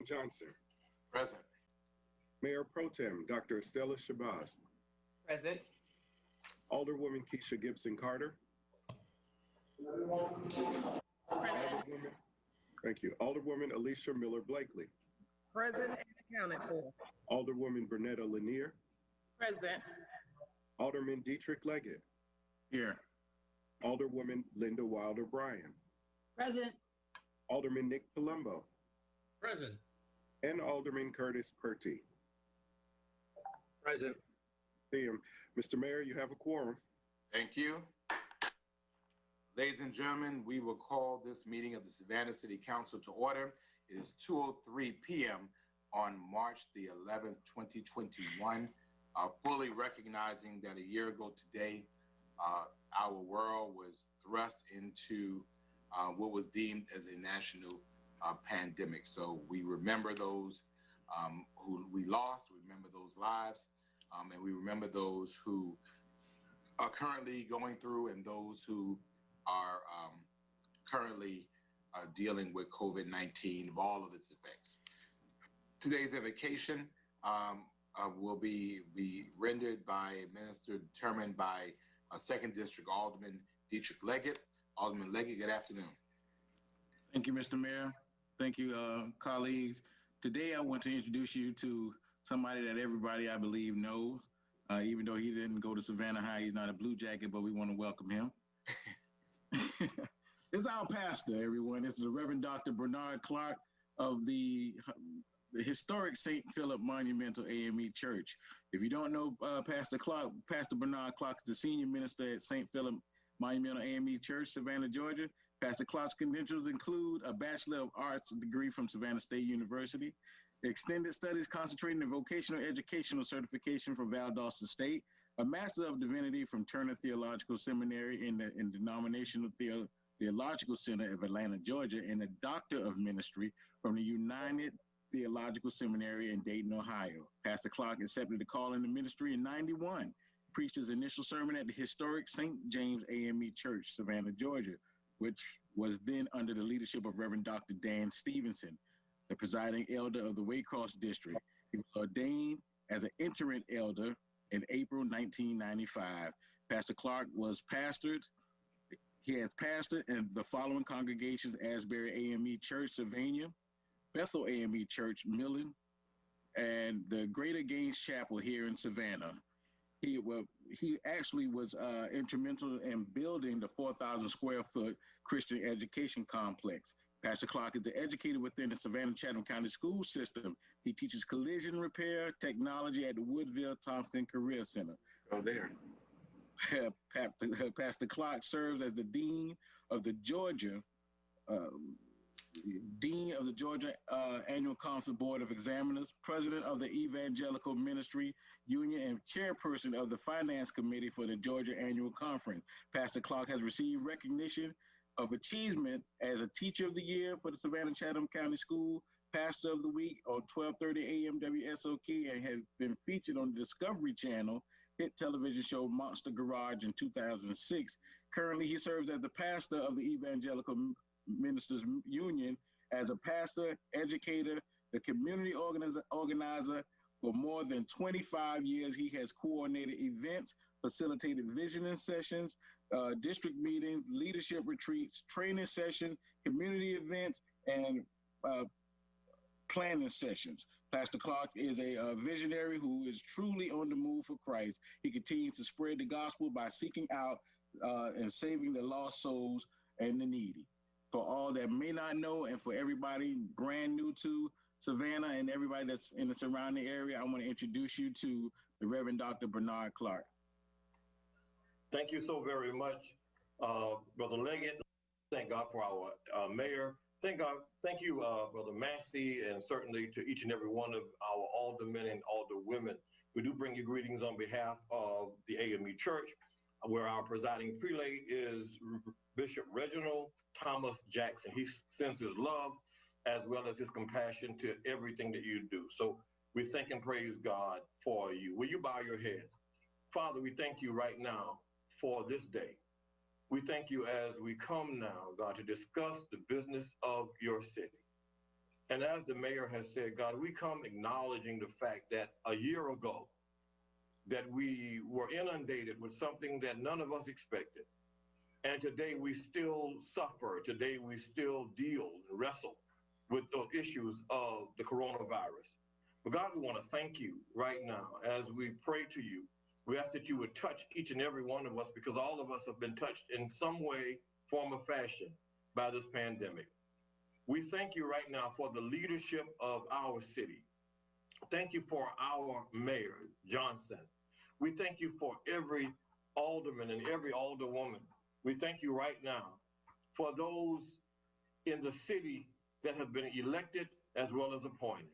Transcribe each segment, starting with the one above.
Johnson. Present. Mayor Pro Tem, Dr. Estella Shabazz. Present. Alderwoman Keisha Gibson Carter. Alderwoman, thank you. Alderwoman Alicia Miller Blakely. Present and accounted for. Alderwoman Bernetta Lanier. Present. Alderman Dietrich Leggett. Here. Alderwoman Linda Wilder Bryan. Present. Alderman Nick Palumbo. Present. And Alderman Curtis Purty. Present. See him. Mr. Mayor, you have a quorum. Thank you. Ladies and gentlemen, we will call this meeting of the Savannah City Council to order. It is 2:03 p.m. on March the 11th, 2021. Fully recognizing that a year ago today, our world was thrust into what was deemed as a national pandemic. So we remember those who we lost, we remember those lives, and we remember those who are currently going through and those who are currently dealing with COVID-19, of all of its effects. Today's invocation will be rendered by a minister determined by 2nd District Alderman Dietrich Leggett. Alderman Leggett, good afternoon. Thank you, Mr. Mayor. Thank you, colleagues. Today, I want to introduce you to somebody that everybody, I believe, knows. Even though he didn't go to Savannah High, he's not a Blue Jacket, but we want to welcome him. It's our pastor, everyone. This is the Reverend Dr. Bernard Clark of the historic St. Philip Monumental AME Church. If you don't know Pastor Clark, Pastor Bernard Clark is the senior minister at St. Philip Monumental AME Church, Savannah, Georgia. Pastor Clark's credentials include a Bachelor of Arts degree from Savannah State University, extended studies concentrating in vocational educational certification from Valdosta State, a Master of Divinity from Turner Theological Seminary in the Denominational Theological Center of Atlanta, Georgia, and a Doctor of Ministry from the United Theological Seminary in Dayton, Ohio. Pastor Clark accepted the call in the ministry in '91, preached his initial sermon at the historic St. James AME Church, Savannah, Georgia, which was then under the leadership of Reverend Dr. Dan Stevenson, the presiding elder of the Waycross District. He was ordained as an interim elder in April 1995. Pastor Clark was pastored. He has pastored in the following congregations: Asbury AME Church, Savannah, Bethel AME Church, Millen, and the Greater Gaines Chapel here in Savannah. He actually was instrumental in building the 4,000 square foot Christian education complex. Pastor Clark is educated within the Savannah Chatham County school system. He teaches collision repair technology at the Woodville Thompson Career Center. Oh, there. Pastor Clark serves as the Dean of the Georgia Annual Council Board of Examiners, President of the Evangelical Ministry Union, and Chairperson of the Finance Committee for the Georgia Annual Conference. Pastor Clark has received recognition of achievement as a Teacher of the Year for the Savannah Chatham County School, Pastor of the Week on 12:30 a.m. WSOK, and has been featured on the Discovery Channel hit television show Monster Garage in 2006. Currently, he serves as the pastor of the Evangelical Ministers Union. As a pastor, educator, the community organizer for more than 25 years. He has coordinated events, facilitated visioning sessions, district meetings, leadership retreats, training sessions, community events, and planning sessions. Pastor Clark is a visionary who is truly on the move for Christ. He continues to spread the gospel by seeking out and saving the lost souls and the needy. For all that may not know, and for everybody brand new to Savannah and everybody that's in the surrounding area, I want to introduce you to the Reverend Dr. Bernard Clark. Thank you so very much, Brother Leggett. Thank God for our mayor. Thank you, Brother Massey, and certainly to each and every one of our aldermen and alderwomen. We do bring you greetings on behalf of the AME Church, where our presiding prelate is Bishop Reginald Thomas Jackson. He sends his love as well as his compassion to everything that you do. So we thank and praise God for you. Will you bow your heads? Father, we thank you right now for this day. We thank you as we come now, God, to discuss the business of your city. And as the mayor has said, God, we come acknowledging the fact that a year ago, that we were inundated with something that none of us expected. And today we still suffer. Today we still deal and wrestle with the issues of the coronavirus. But God, we want to thank you right now as we pray to you. We ask that you would touch each and every one of us, because all of us have been touched in some way, form, or fashion by this pandemic. We thank you right now for the leadership of our city. Thank you for our mayor, Johnson. We thank you for every alderman and every alderwoman. We thank you right now for those in the city that have been elected as well as appointed.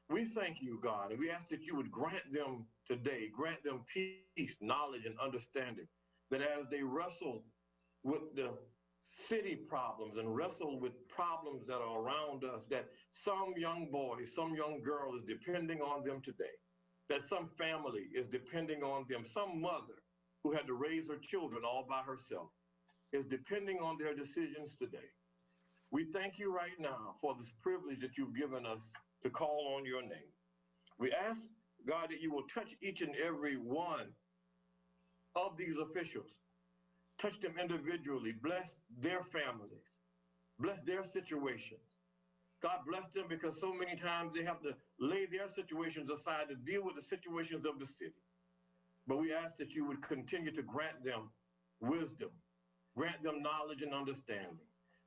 We thank you, God, and we ask that you would grant them today, grant them peace, knowledge, and understanding, that as they wrestle with the city problems and wrestle with problems that are around us, that some young boy, some young girl is depending on them today, that some family is depending on them, some mother who had to raise her children all by herself is depending on their decisions today. We thank you right now for this privilege that you've given us to call on your name. We ask, God, that you will touch each and every one of these officials. Touch them individually. Bless their families. Bless their situations. God bless them, because so many times they have to lay their situations aside to deal with the situations of the city. But we ask that you would continue to grant them wisdom, grant them knowledge and understanding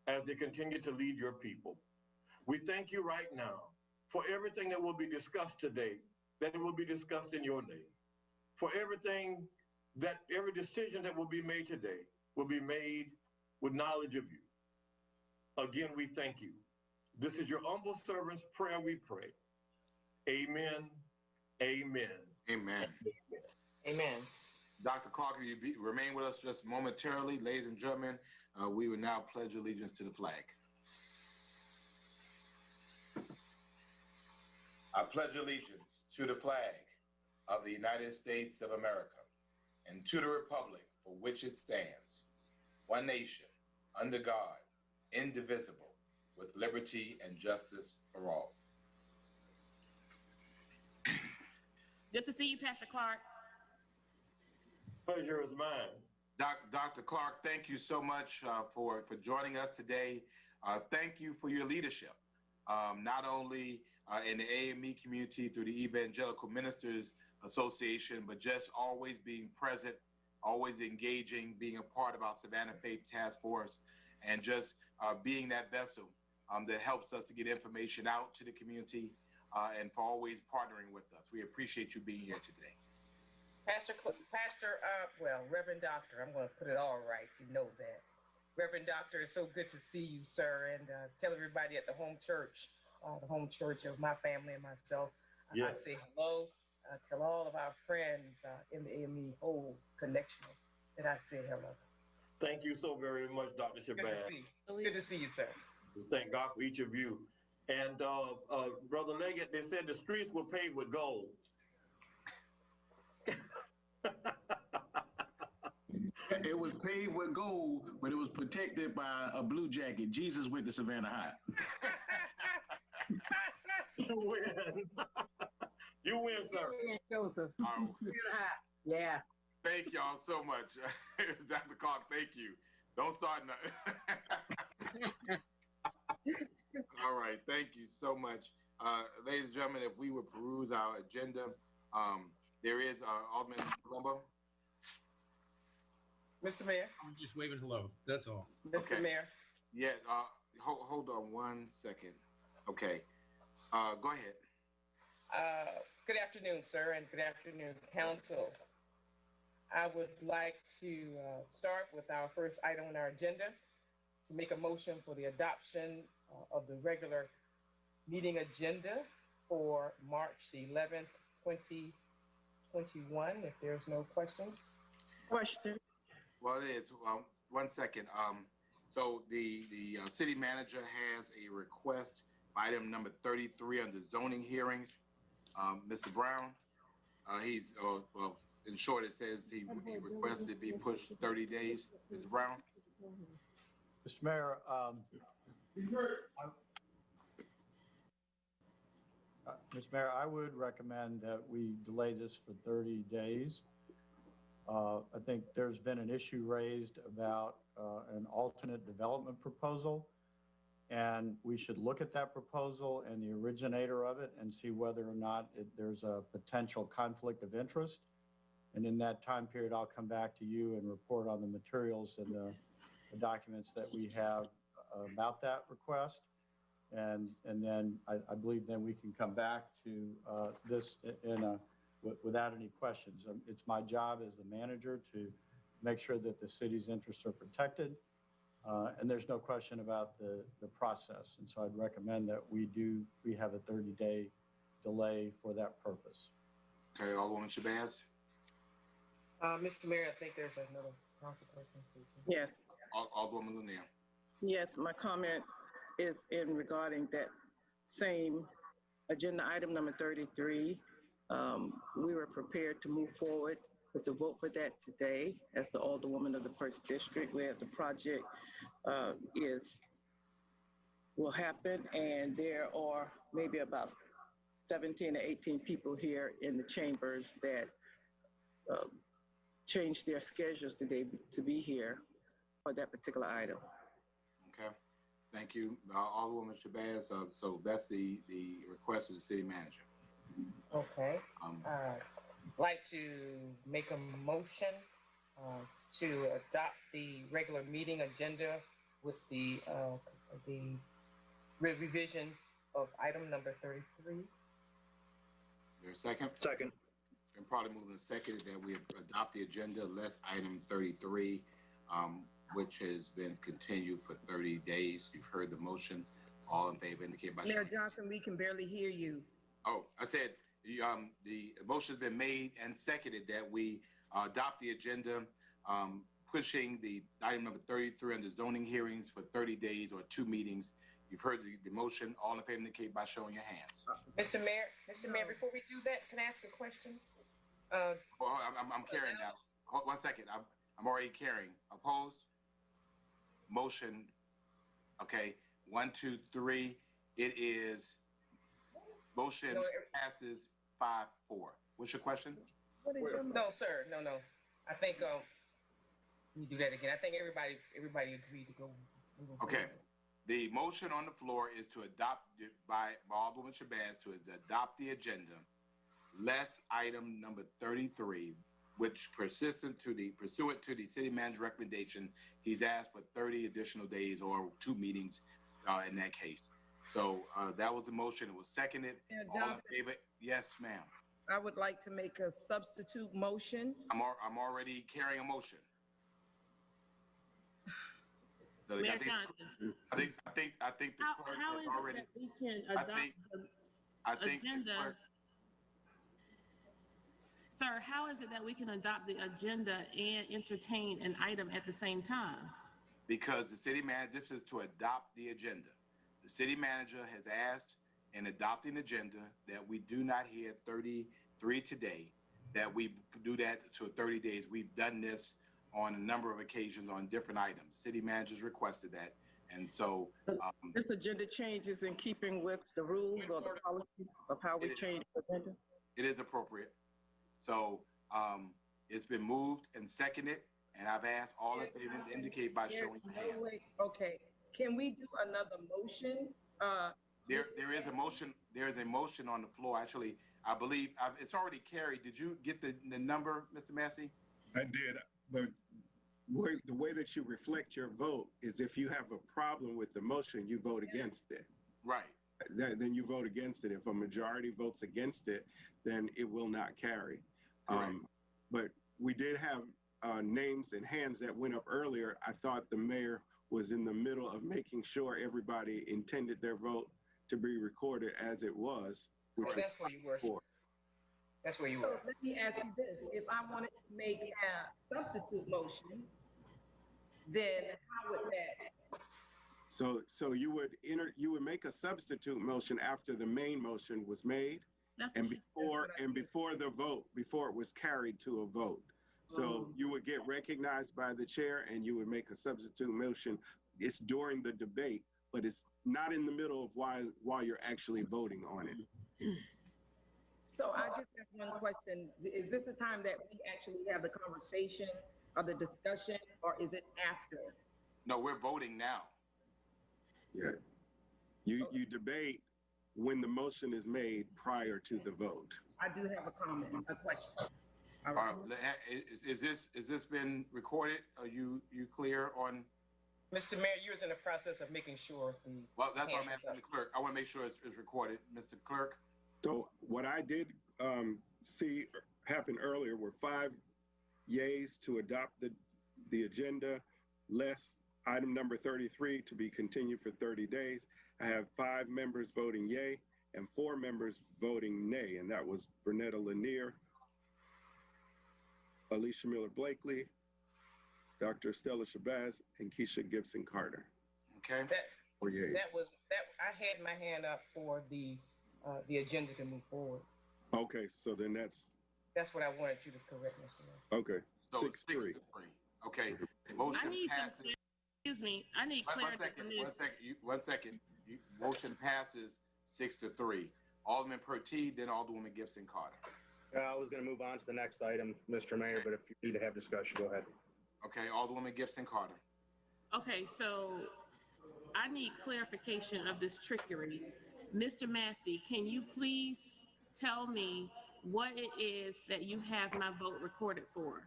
as they continue to lead your people. We thank you right now for everything that will be discussed today, that it will be discussed in your name. For everything that every decision that will be made today will be made with knowledge of you. Again, we thank you. This is your humble servant's prayer, we pray. Amen, amen. Amen. Amen. Dr. Clark, will you remain with us just momentarily? Ladies and gentlemen, we will now pledge allegiance to the flag. I pledge allegiance to the flag of the United States of America and to the republic for which it stands, one nation, under God, indivisible, with liberty and justice for all. Good to see you, Pastor Clark. Pleasure is mine. Dr. Clark, thank you so much for joining us today. Thank you for your leadership, not only in the AME community through the Evangelical Ministers Association, but just always being present, always engaging, being a part of our Savannah Faith Task Force, and just being that vessel that helps us to get information out to the community, and for always partnering with us. We appreciate you being here today. Reverend Doctor, I'm going to put it all right. You know that. Reverend Doctor, it's so good to see you, sir. And tell everybody at the home church of my family and myself, Yes. I say hello. Tell all of our friends in the AME whole connection that I say hello. Thank you so very much, Dr. Good to Shabazz. see you. Good to see you, sir. Thank God for each of you. And Brother Leggett, they said the streets were paved with gold. It was paved with gold, but it was protected by a blue jacket. Jesus went to Savannah High. You win. You win, sir. Joseph. Oh. Yeah. Thank y'all so much. Dr. Clark, thank you. Don't start nothing. All right, thank you so much. Ladies and gentlemen, if we would peruse our agenda, there is Alderman Colombo. Mr. Mayor. I'm just waving hello. That's all. Mr. Okay. Mayor. Yeah, hold on 1 second. Okay, go ahead. Good afternoon, sir, and good afternoon, council. I would like to start with our first item on our agenda, to make a motion for the adoption of the regular meeting agenda for March the 11th, 2021, if there's no questions. Question. Well, it is. 1 second. So the city manager has a request, item number 33 under zoning hearings. Mr. Brown, he's, in short, it says he requested it be pushed 30 days. Mr. Brown? Mr. Mayor, Mr. Mayor, I would recommend that we delay this for 30 days. I think there's been an issue raised about an alternate development proposal, and we should look at that proposal and the originator of it and see whether or not there's a potential conflict of interest. And in that time period, I'll come back to you and report on the materials and the documents that we have about that request. And then I believe then we can come back to this without any questions. It's my job as the manager to make sure that the city's interests are protected. And there's no question about the process. And so I'd recommend that we have a 30-day delay for that purpose. Okay, Alderwoman Shabazz? Mr. Mayor, I think there's another council person. Yes, Alderwoman Lanier? yes, my comment is in regarding that same agenda item number 33. We were prepared to move forward with the vote for that today as the Alderwoman of the 1st District, where the project will happen, and there are maybe about 17 or 18 people here in the chambers that changed their schedules today to be here for that particular item. Okay, thank you. Alderwoman Shabazz, so that's the request of the city manager. Okay. I'd like to make a motion to adopt the regular meeting agenda with the revision of item number 33. Is there a second? Second. And probably moving second that we adopt the agenda less item 33, which has been continued for 30 days. You've heard the motion. All in favor indicate by Mayor Johnson, we can barely hear you. Oh, I said the motion's been made and seconded that we adopt the agenda, pushing the item number 33 under zoning hearings for 30 days or 2 meetings. You've heard the motion. All in favor indicate by showing your hands. Mr. Mayor, before we do that, can I ask a question? Well, I'm carrying now. Hold 1 second. I'm already carrying. Opposed? Motion. Okay. 1, 2, 3. It is. Motion passes 5-4. What's your question? No, sir. No. I think we do that again. I think everybody agreed to go. Okay. The motion on the floor is to adopt by Alderwoman Shabazz to adopt the agenda, less item number 33, which pursuant to the city manager's recommendation, he's asked for 30 additional days or 2 meetings in that case. So that was the motion. It was seconded. All in favor? Yes, ma'am. I would like to make a substitute motion. I'm already carrying a motion. So Mayor Johnson, I think the clerk how has is already. it that we can adopt I the think agenda? Sir, how is it that we can adopt the agenda and entertain an item at the same time? Because the city manager, this is to adopt the agenda. The city manager has asked in adopting the agenda that we do not hear 33 today, that we do that to 30 days. We've done this on a number of occasions on different items. City managers requested that. And so This agenda change is in keeping with the rules or the policies of how we change the agenda? it is appropriate. So it's been moved and seconded, and I've asked all in favor to indicate by showing your hand. Okay, can we do another motion? There is a motion. There is a motion on the floor. Actually, I believe it's already carried. Did you get the number, Mr. Massey? I did, but the way that you reflect your vote is if you have a problem with the motion, you vote against it. Right. Then you vote against it. If a majority votes against it, then it will not carry. But we did have names and hands that went up earlier. I thought the mayor was in the middle of making sure everybody intended their vote to be recorded as it was, which is That's where you were. That's where you So were. let me ask you this, if I wanted to make a substitute motion, then how would that? So you would make a substitute motion after the main motion was made and before the vote, before it was carried to a vote. So you would get recognized by the chair and you would make a substitute motion. It's during the debate, but it's not in the middle of while you're actually voting on it. one question. Is this the time that we actually have the conversation or the discussion, or is it after? No, we're voting now. Yeah. You debate when the motion is made prior to the vote. I do have a comment, a question. All All right. right, is this been recorded? Are you clear on? Mr. Mayor, you're in the process of making sure the. Well, that's what I'm hand is asking the clerk. I want to make sure it's recorded. Mr. Clerk? So what I did see happen earlier were 5 yays to adopt the agenda, less item number 33 to be continued for 30 days. I have 5 members voting yay and 4 members voting nay, and that was Bernetta Lanier, Alicia Miller-Blakely, Dr. Stella Shabazz, and Keisha Gibson Carter. Okay. Or yays. I had my hand up for the agenda to move forward. Okay, so then That's what I wanted you to correct, Mr. Mayor. okay. So 6-3. Okay. Motion I need passes. some, excuse me, I need clarity on this. One second. Motion passes 6-3. Alderman Pertee, then Alderwoman Gibson Carter. I was going to move on to the next item, Mr. Mayor, but if you need to have discussion, go ahead. Okay, Alderwoman Gibson Carter. Okay, so I need clarification of this trickery. Mr. Massey, can you please tell me what it is that you have my vote recorded for?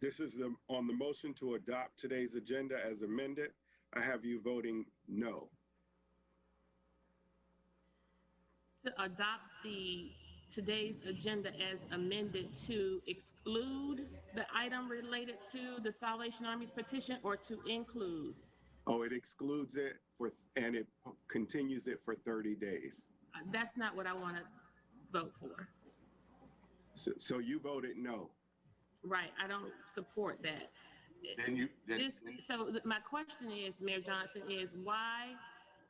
This is on the motion to adopt today's agenda as amended. I have you voting no. To adopt today's agenda as amended to exclude the item related to the Salvation Army's petition, or to include? Oh, it excludes it and it continues it for 30 days. That's not what I want to vote for. So you voted no. Right, I don't support that. So my question is, Mayor Johnson, is why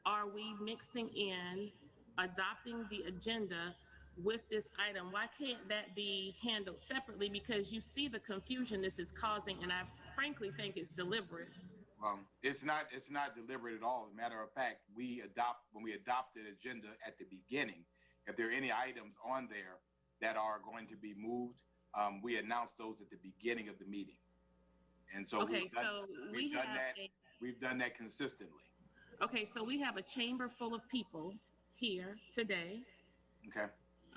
are we mixing in adopting the agenda with this item? Why can't that be handled separately? Because you see the confusion this is causing, and I frankly think it's deliberate. It's not deliberate at all. As a matter of fact, when we adopt the agenda at the beginning, if there are any items on there that are going to be moved, we announce those at the beginning of the meeting. And so we've done that consistently. Okay, so we have a chamber full of people here today. Okay.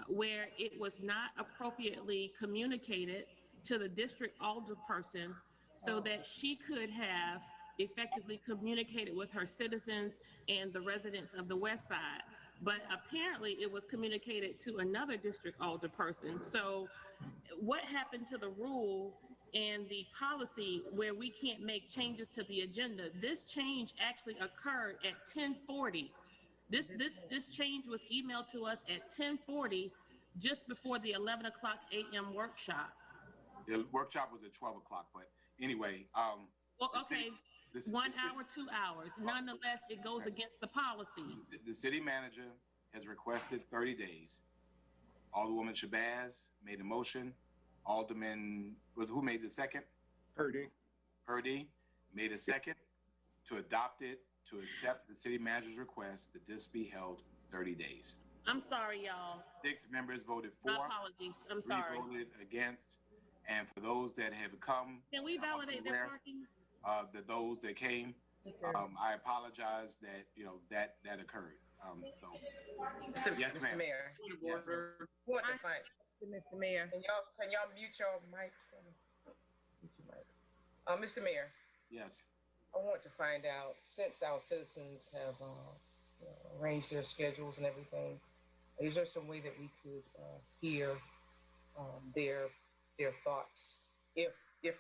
Where it was not appropriately communicated to the district alderperson so that she could have effectively communicated with her citizens and the residents of the West Side. But apparently it was communicated to another district alderperson. So what happened to the rule and the policy where we can't make changes to the agenda? This change actually occurred at 10:40. This change was emailed to us at 10:40, just before the 11 o'clock a.m. workshop. The workshop was at 12 o'clock, but anyway. Well, okay, 1 hour, 2 hours. Nonetheless, it goes against the policy. The city manager has requested 30 days. Alderwoman Shabazz made a motion. Alderman, who made the second? Purdy made a second to adopt it, to accept the city manager's request that this be held 30 days. I'm sorry, y'all. 6 members voted for. My apologies. I'm 3 sorry. voted against. And for those that have come. Can we validate that parking? Those that came, I apologize that, that occurred. Yes, Mr. ma'am. Mayor. Yes, ma'am. Mr. Mayor. Can y'all mute your mics? Mute your mics. Mr. Mayor. Yes. I want to find out, since our citizens have arranged their schedules and everything, is there some way that we could hear their thoughts? If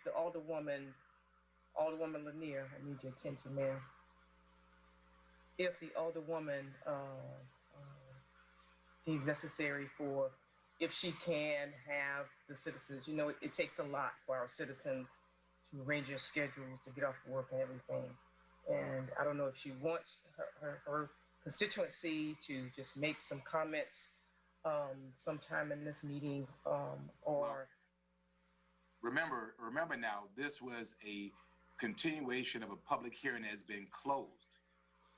the Alderwoman Lanier, I need your attention, ma'am. If the Alderwoman deems necessary if she can have the citizens, it takes a lot for our citizens to arrange their schedules, to get off work and everything. And I don't know if she wants her constituency to just make some comments sometime in this meeting, or... Well, remember now, this was a continuation of a public hearing that has been closed.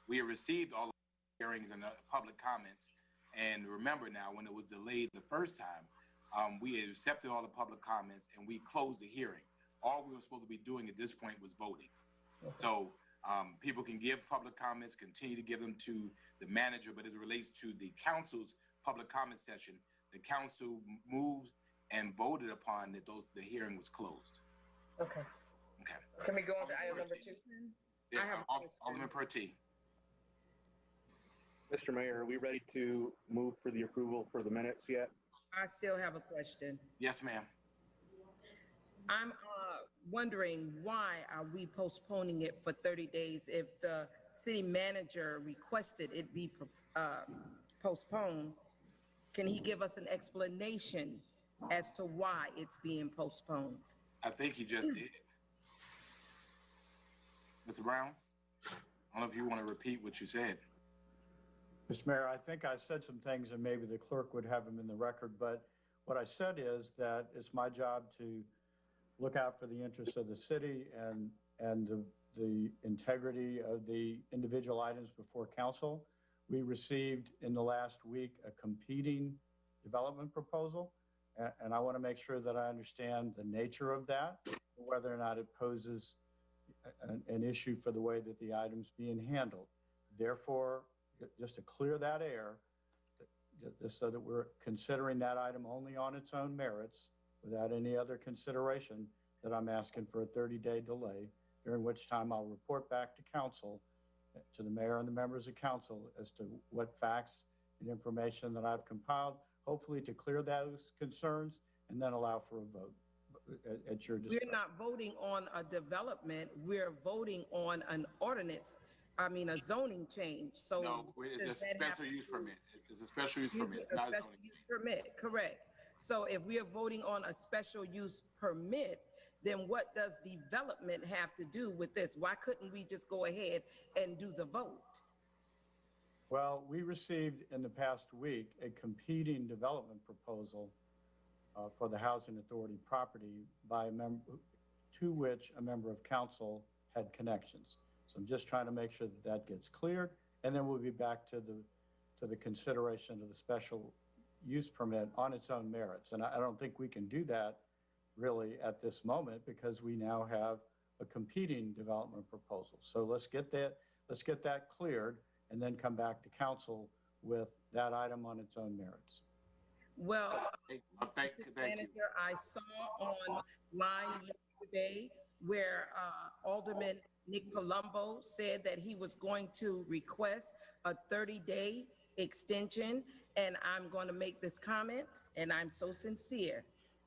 We have received all the hearings and the public comments, And remember now, when it was delayed the first time, we had accepted all the public comments and we closed the hearing. All we were supposed to be doing at this point was voting. Okay. So people can give public comments, continue to give them to the manager, but as it relates to the council's public comment session, the council moved and voted upon that the hearing was closed. Okay. Okay. Can we go on to item number 2? Yeah, Alderman Pertee. Mr. Mayor, are we ready to move for the approval for the minutes yet? I still have a question. Yes, ma'am. I'm wondering, why are we postponing it for 30 days if the city manager requested it be postponed? Can he give us an explanation as to why it's being postponed? I think he just did. Mr. Brown, I don't know if you want to repeat what you said. Mr. Mayor, I think I said some things and maybe the clerk would have them in the record, but what I said is that it's my job to look out for the interests of the city and the integrity of the individual items before council. We received in the last week a competing development proposal, and I want to make sure that I understand the nature of that, whether or not it poses an issue for the way that the item's being handled. Therefore, just to clear that air, just so that we're considering that item only on its own merits without any other consideration, that I'm asking for a 30-day delay, during which time I'll report back to council, to the mayor and the members of council, as to what facts and information that I've compiled, hopefully to clear those concerns, and then allow for a vote at your discretion. We're not voting on a development, we're voting on an ordinance, a zoning change. So no, it's a special use permit. It's a special use permit, not a zoning use permit, correct. So if we are voting on a special use permit, then what does development have to do with this? Why couldn't we just go ahead and do the vote? Well, we received in the past week a competing development proposal for the Housing Authority property by to which a member of council had connections. So I'm just trying to make sure that that gets cleared, and then we'll be back to the consideration of the special use permit on its own merits. And I don't think we can do that really at this moment, because we now have a competing development proposal. So let's get that cleared and then come back to council with that item on its own merits. Well, thank you. Manager, I saw online yesterday where Alderman Nick Palumbo said that he was going to request a 30-day extension, and I'm going to make this comment, and I'm so sincere.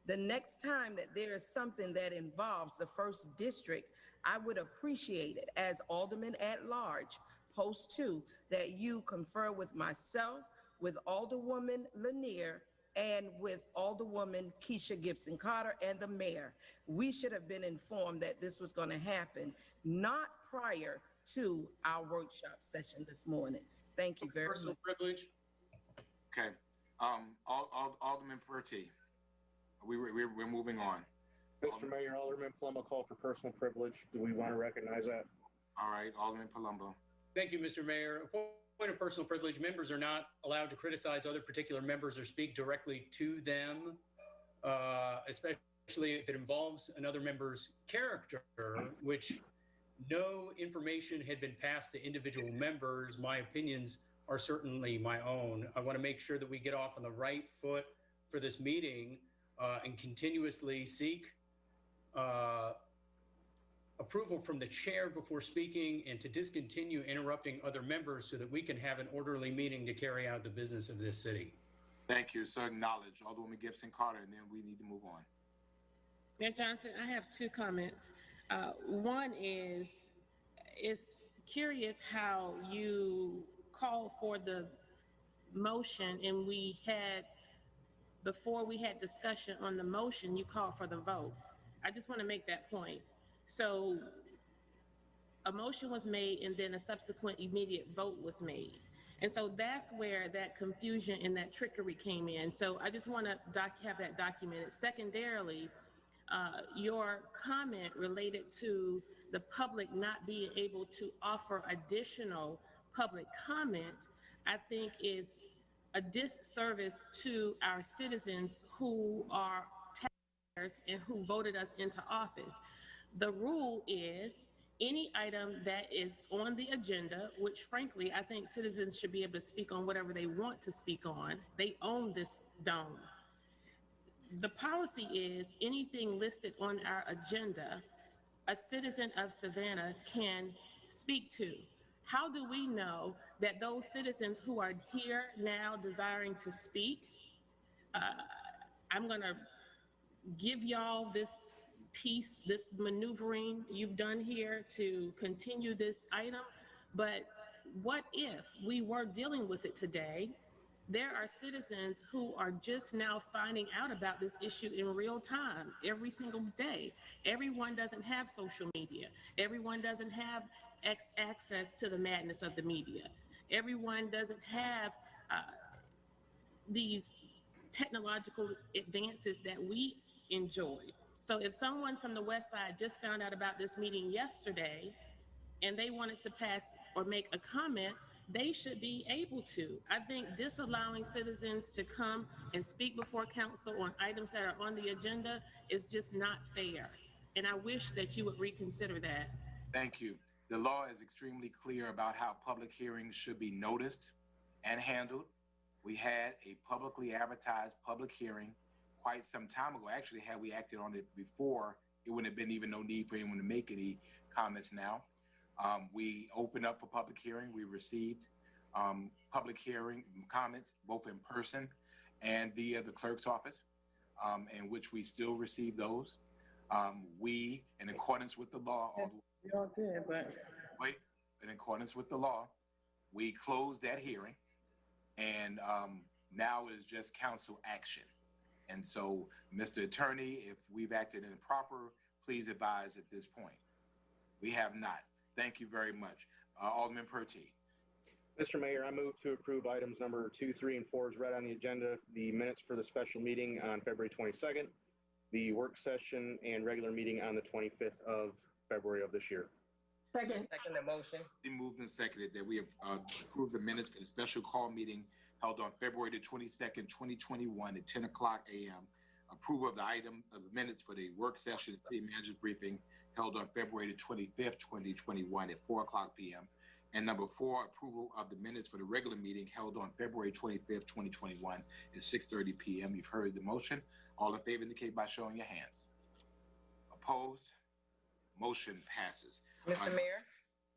The next time that there is something that involves the first district, I would appreciate it, as Alderman at Large, Post 2, that you confer with myself, with Alderwoman Lanier, and with Alderwoman Keisha Gibson Carter and the mayor. We should have been informed that this was going to happen, not prior to our workshop session this morning. Thank you very much. Personal privilege. Okay. Alderman Pertee. We're moving on. Mr. Mayor, Alderman Palumbo called for personal privilege. Do we want to recognize that? All right, Alderman Palumbo. Thank you, Mr. Mayor. A point of personal privilege, members are not allowed to criticize other particular members or speak directly to them, especially if it involves another member's character, which no information had been passed to individual members. My opinions are certainly my own. I want to make sure that we get off on the right foot for this meeting and continuously seek approval from the chair before speaking, and to discontinue interrupting other members so that we can have an orderly meeting to carry out the business of this city. Thank you. So acknowledged. Alderwoman Gibson Carter, and then we need to move on. Mayor Johnson, I have 2 comments. One is, it's curious how you called for the motion, and before we had discussion on the motion, you called for the vote. I just want to make that point. So a motion was made and then a subsequent immediate vote was made. And so that's where that confusion and that trickery came in. So I just want to have that documented. Secondarily, your comment related to the public not being able to offer additional public comment, I think is a disservice to our citizens who are taxpayers and who voted us into office. The rule is any item that is on the agenda, which frankly, I think citizens should be able to speak on whatever they want to speak on. They own this dome. The policy is anything listed on our agenda, a citizen of Savannah can speak to. How do we know that those citizens who are here now desiring to speak, I'm gonna give y'all this piece, this maneuvering you've done here to continue this item, but what if we were dealing with it today? There are citizens who are just now finding out about this issue in real time every single day. Everyone doesn't have social media. Everyone doesn't have access to the madness of the media. Everyone doesn't have these technological advances that we enjoy. So if someone from the West Side just found out about this meeting yesterday and they wanted to pass or make a comment, they should be able to. I think disallowing citizens to come and speak before council on items that are on the agenda is just not fair. And I wish that you would reconsider that. Thank you. The law is extremely clear about how public hearings should be noticed and handled. We had a publicly advertised public hearing quite some time ago. Actually, had we acted on it before, it wouldn't have been even no need for anyone to make any comments now. We opened up for public hearing. We received public hearing comments, both in person and via the clerk's office, in which we still receive those. We, in accordance with the law, in accordance with the law, we closed that hearing, and now it is just council action. And so, Mr. Attorney, if we've acted improper, please advise at this point. We have not. Thank you very much. Alderman Purty. Mr. Mayor, I move to approve items number 2, 3, and 4 is read on the agenda, the minutes for the special meeting on February 22nd, the work session and regular meeting on the 25th of February of this year. Second the motion. We moved and seconded that we approve the minutes for the special call meeting held on February the 22nd, 2021 at 10 o'clock a.m. Approval of the item of the minutes for the work session city manager's briefing held on February the 25th, 2021 at 4 o'clock p.m. And number 4, approval of the minutes for the regular meeting held on February 25th, 2021 at 6:30 p.m. You've heard the motion. All in favor indicate by showing your hands. Opposed? Motion passes. Mr. Mayor?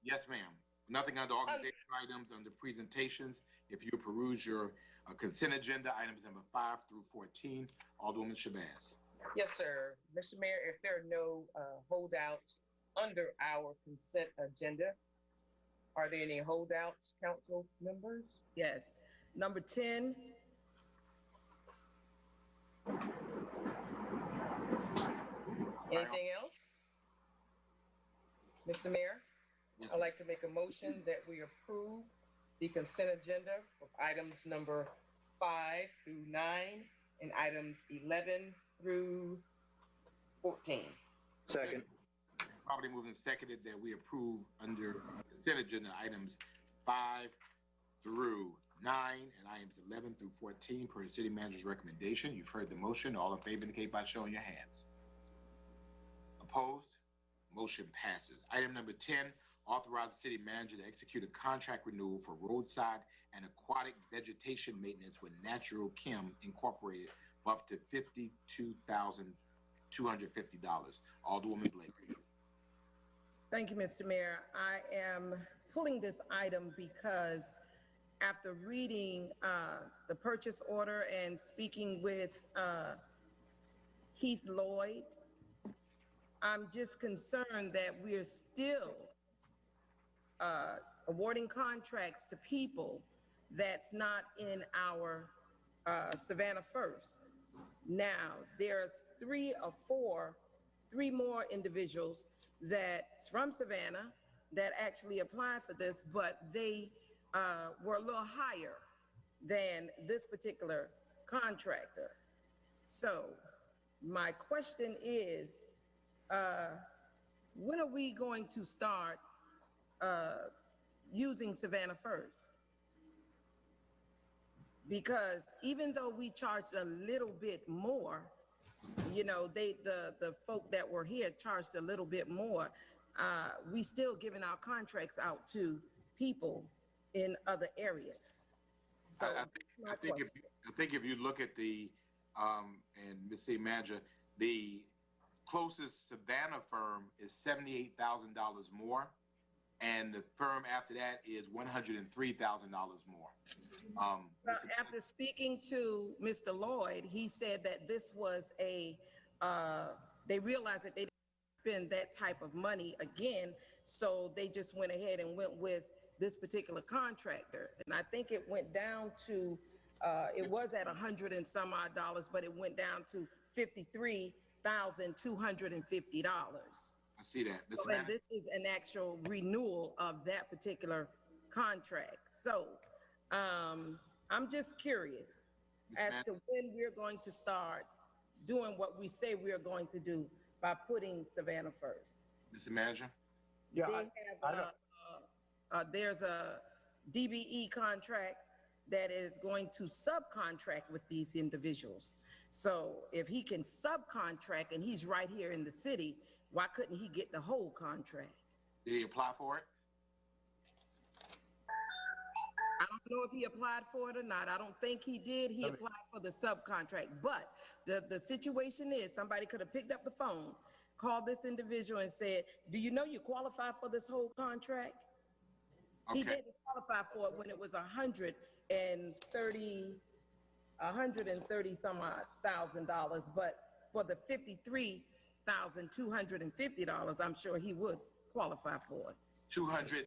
Yes, ma'am. Nothing under organization items, under presentations. If you peruse your consent agenda, items number 5 through 14, Alderwoman Shabazz. Yes, sir. Mr. Mayor, if there are no holdouts under our consent agenda, are there any holdouts, council members? Yes. Number 10. Anything else? Mr. Mayor, Yes, I'd like to make a motion that we approve the consent agenda of items number 5 through 9 and items 11 through 14. Second. Probably moving seconded that we approve under consent agenda items 5 through 9 and items 11 through 14 per the city manager's recommendation. You've heard the motion. All in favor indicate by showing your hands. Opposed? Motion passes. Item number 10, authorize the city manager to execute a contract renewal for roadside and aquatic vegetation maintenance with Natural Chem Incorporated for up to $52,250. Alderwoman Blake. Thank you, Mr. Mayor. I am pulling this item because after reading the purchase order and speaking with Heath Lloyd, I'm just concerned that we're still awarding contracts to people that's not in our Savannah First. Now, there's 3 more individuals that's from Savannah that actually applied for this, but they were a little higher than this particular contractor. So my question is, when are we going to start using Savannah First? because even though we charged a little bit more, you know, the folk that were here charged a little bit more, we still giving our contracts out to people in other areas. So I think if you look at the, and Ms. City Manager, the closest Savannah firm is $78,000 more, and the firm after that is $103,000 more. Well, after speaking to Mr. Lloyd, he said that this was they realized that they didn't spend that type of money again, so they just went ahead and went with this particular contractor. And I think it went down to, it was at $100 and some odd dollars, but it went down to $53,250. I see that. So, and this is an actual renewal of that particular contract. So I'm just curious as to when we're going to start doing what we say we are going to do by putting Savannah first. Mr. Manager? Yeah, there's a DBE contract that is going to subcontract with these individuals. So if he can subcontract and he's right here in the city, why couldn't he get the whole contract? Did he apply for it? I don't know if he applied for it or not. I don't think he did. He applied for the subcontract. But the situation is somebody could have picked up the phone, called this individual and said, do you know you qualify for this whole contract? Okay. He didn't qualify for it when it was $130 some odd $1,000, but for the $53,250, I'm sure he would qualify for it. 200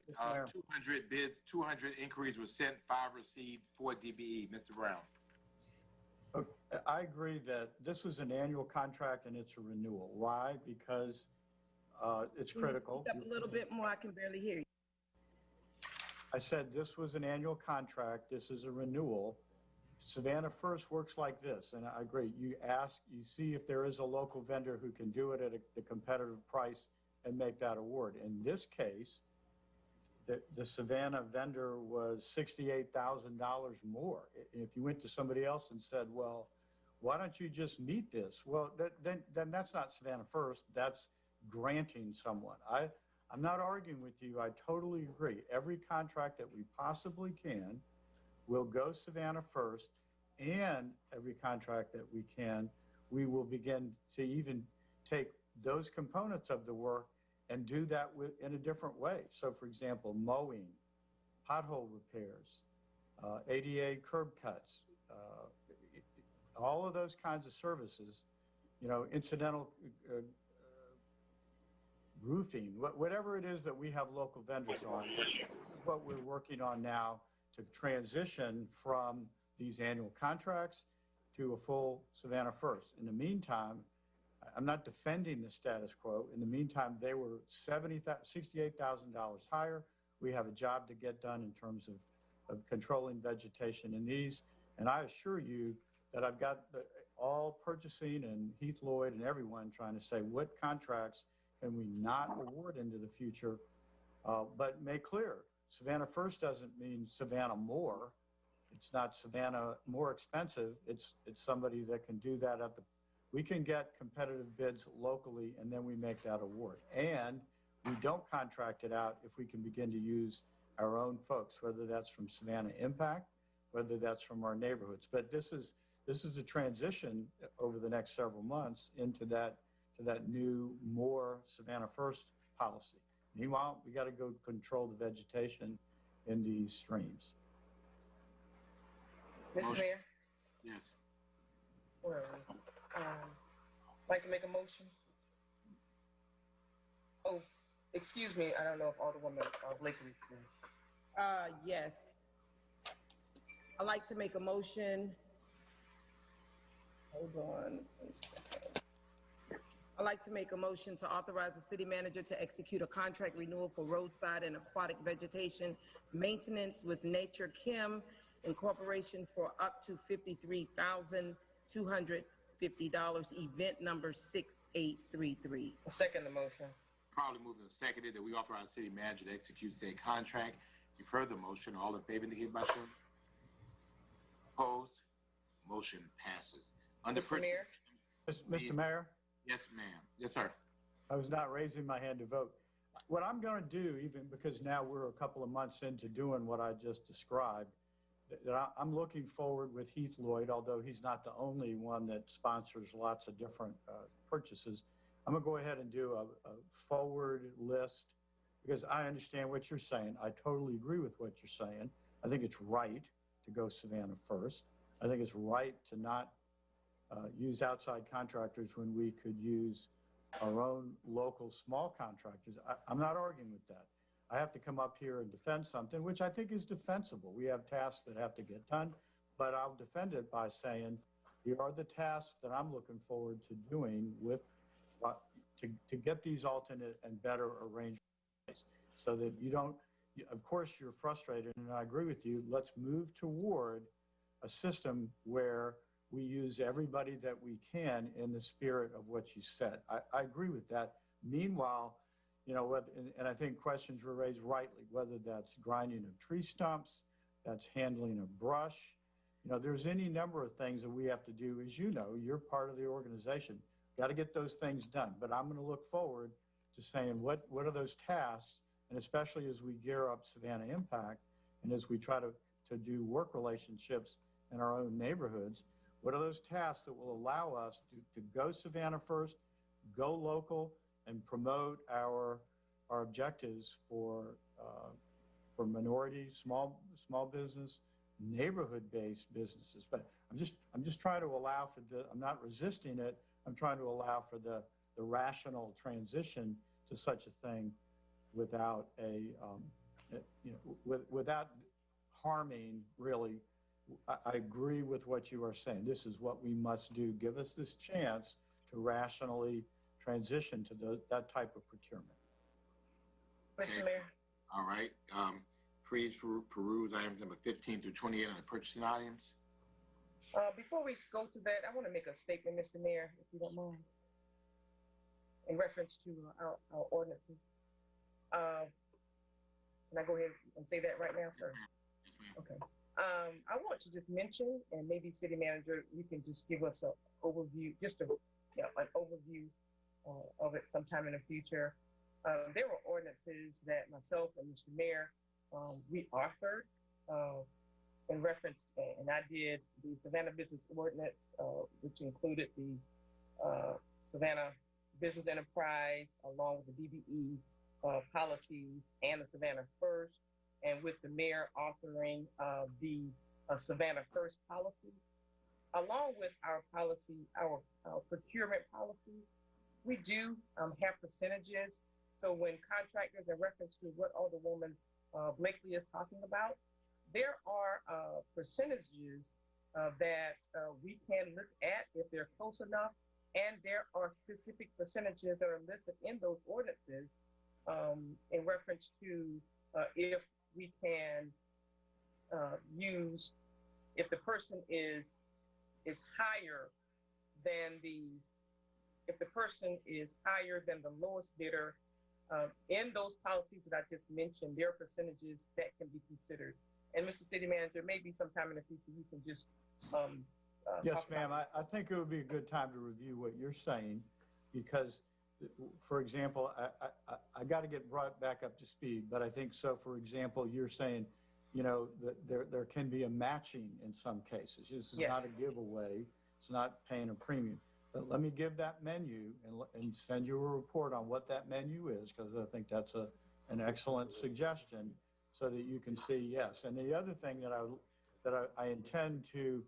bids, 200 inquiries were sent, 5 received, 4 DBE. Mr. Brown. I agree that this was an annual contract and it's a renewal. Why? Because it's critical. Speak up a little bit more. I can barely hear you. I said this was an annual contract. This is a renewal. Savannah First works like this, and I agree. You ask, you see if there is a local vendor who can do it at a competitive price and make that award. In this case, the Savannah vendor was $68,000 more. If you went to somebody else and said, well, why don't you just meet this? Well, then that's not Savannah First. That's granting someone. I'm not arguing with you. I totally agree. Every contract that we possibly can will go Savannah First, and every contract that we can, we will begin to even take those components of the work and do that in a different way. So, for example, mowing, pothole repairs, ADA curb cuts, all of those kinds of services, you know, incidental roofing, whatever it is that we have local vendors on, what we're working on now to transition from these annual contracts to a full Savannah First. In the meantime, I'm not defending the status quo. In the meantime, they were $68,000 higher. We have a job to get done in terms of controlling vegetation in these. And I assure you that I've got all purchasing and Heath Lloyd and everyone trying to say what contracts can we not award into the future, but make clear, Savannah First doesn't mean Savannah more. It's not Savannah more expensive. It's somebody that can do that we can get competitive bids locally, and then we make that award. And we don't contract it out if we can begin to use our own folks, whether that's from Savannah Impact, whether that's from our neighborhoods. But this is a transition over the next several months into that new, more Savannah First policy. Meanwhile, we got to go control the vegetation in these streams. Mr. Mayor? Yes. Where are we? Like to make a motion? Oh, excuse me. I don't know if Alderwoman Blakely. Yes. I'd like to make a motion. Hold on. I'd like to make a motion to authorize the city manager to execute a contract renewal for roadside and aquatic vegetation maintenance with Nature Chem Incorporation for up to $53,250, event number 6833. I'll second the motion. Probably moved and seconded that we authorize the city manager to execute said contract. You've heard the motion. All in favor indicate by showing. Opposed? Motion passes. Under Mr. Mayor? Mr. Mayor, Yes, ma'am. Yes, sir. I was not raising my hand to vote. What I'm going to do, even because now we're a couple of months into doing what I just described, I'm looking forward with Heath Lloyd, although he's not the only one that sponsors lots of different purchases. I'm going to go ahead and do a forward list because I understand what you're saying. I totally agree with what you're saying. I think it's right to go Savannah first. I think it's right to not use outside contractors when we could use our own local small contractors. I'm not arguing with that. I have to come up here and defend something, which I think is defensible. We have tasks that have to get done, but I'll defend it by saying, here are the tasks that I'm looking forward to doing with to get these alternate and better arrangements so that you don't, of course, you're frustrated, and I agree with you. Let's move toward a system where we use everybody that we can in the spirit of what you said. I agree with that. Meanwhile, you know, and I think questions were raised rightly, whether that's grinding of tree stumps, that's handling of brush. You know, there's any number of things that we have to do. As you know, you're part of the organization. Got to get those things done. But I'm going to look forward to saying what are those tasks, and especially as we gear up Savannah Impact and as we try to do work relationships in our own neighborhoods, what are those tasks that will allow us to go Savannah first, go local, and promote our objectives for minorities, small business, neighborhood-based businesses. But I'm just trying to allow for I'm not resisting it. I'm trying to allow for the rational transition to such a thing without without harming really. I agree with what you are saying. This is what we must do. Give us this chance to rationally transition to that type of procurement. Mr. Mayor? All right. Please peruse items number 15 through 28 on the purchasing items. Before we go to that, I want to make a statement, Mr. Mayor, if you don't mind, in reference to our ordinances. Can I go ahead and say that right now, sir? Okay. I want to just mention, and maybe City Manager, you can just give us an overview, an overview of it sometime in the future. There were ordinances that myself and Mr. Mayor, we authored in reference, and I did the Savannah Business Ordinance, which included the Savannah Business Enterprise, along with the DBE policies and the Savannah First, and with the mayor authoring the Savannah First policy, along with our policy, our procurement policies. We do have percentages. So when contractors, in reference to what Alderwoman Blakely is talking about, there are percentages that we can look at if they're close enough, and there are specific percentages that are listed in those ordinances in reference to if we can use, if the person is higher than if the person is higher than the lowest bidder, in those policies that I just mentioned, there are percentages that can be considered. And Mr. City Manager, maybe sometime in the future, you can just yes, ma'am. I think it would be a good time to review what you're saying, because, for example, I got to get brought back up to speed, but I think so. For example, you're saying, you know, that there can be a matching in some cases. This is not a giveaway. It's not paying a premium. But let me give that menu and send you a report on what that menu is, because I think that's an excellent suggestion, so that you can see yes. And the other thing that I intend to,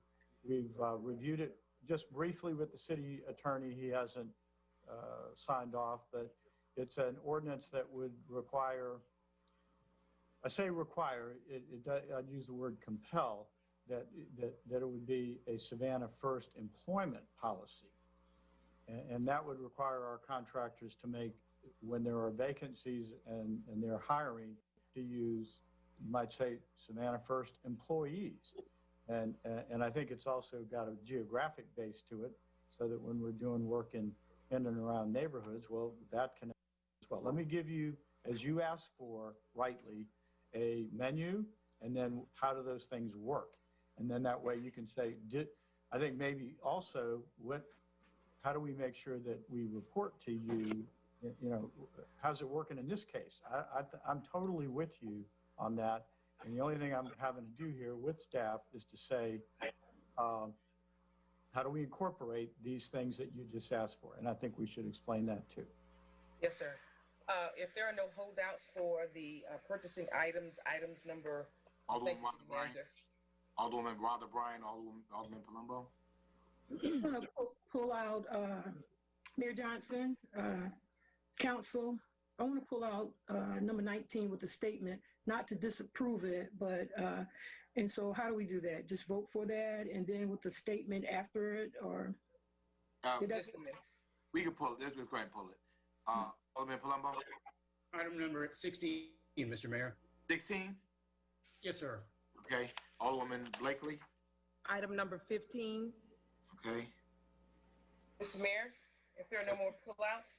we've reviewed it just briefly with the city attorney. He hasn't signed off, but it's an ordinance that would require, I say require, I'd use the word compel, that it would be a Savannah First employment policy. And that would require our contractors to make, when there are vacancies and they're hiring, to use, you might say, Savannah First employees. And I think it's also got a geographic base to it, so that when we're doing work in and around neighborhoods, well, that can as well. Let me give you, as you asked for rightly, a menu, and then how do those things work? And then that way you can say, I think maybe also how do we make sure that we report to you, how's it working in this case? I'm totally with you on that. And the only thing I'm having to do here with staff is to say, how do we incorporate these things that you just asked for? And I think we should explain that too. Yes, sir. If there are no holdouts for the purchasing items number. Alderman Rhonda Bryan, Alderman Palumbo. I'm going to pull out Mayor Johnson, Council. I want to pull out number 19 with a statement, not to disapprove it, but and so how do we do that? Just vote for that and then with the statement after it, or? Just a minute. We can pull it. Let's go ahead and pull it. Alderman Palumbo. Item number 16, Mr. Mayor. 16? Yes, sir. Okay. Alderwoman Blakely. Item number 15. Okay. Mr. Mayor, if there are no more pullouts,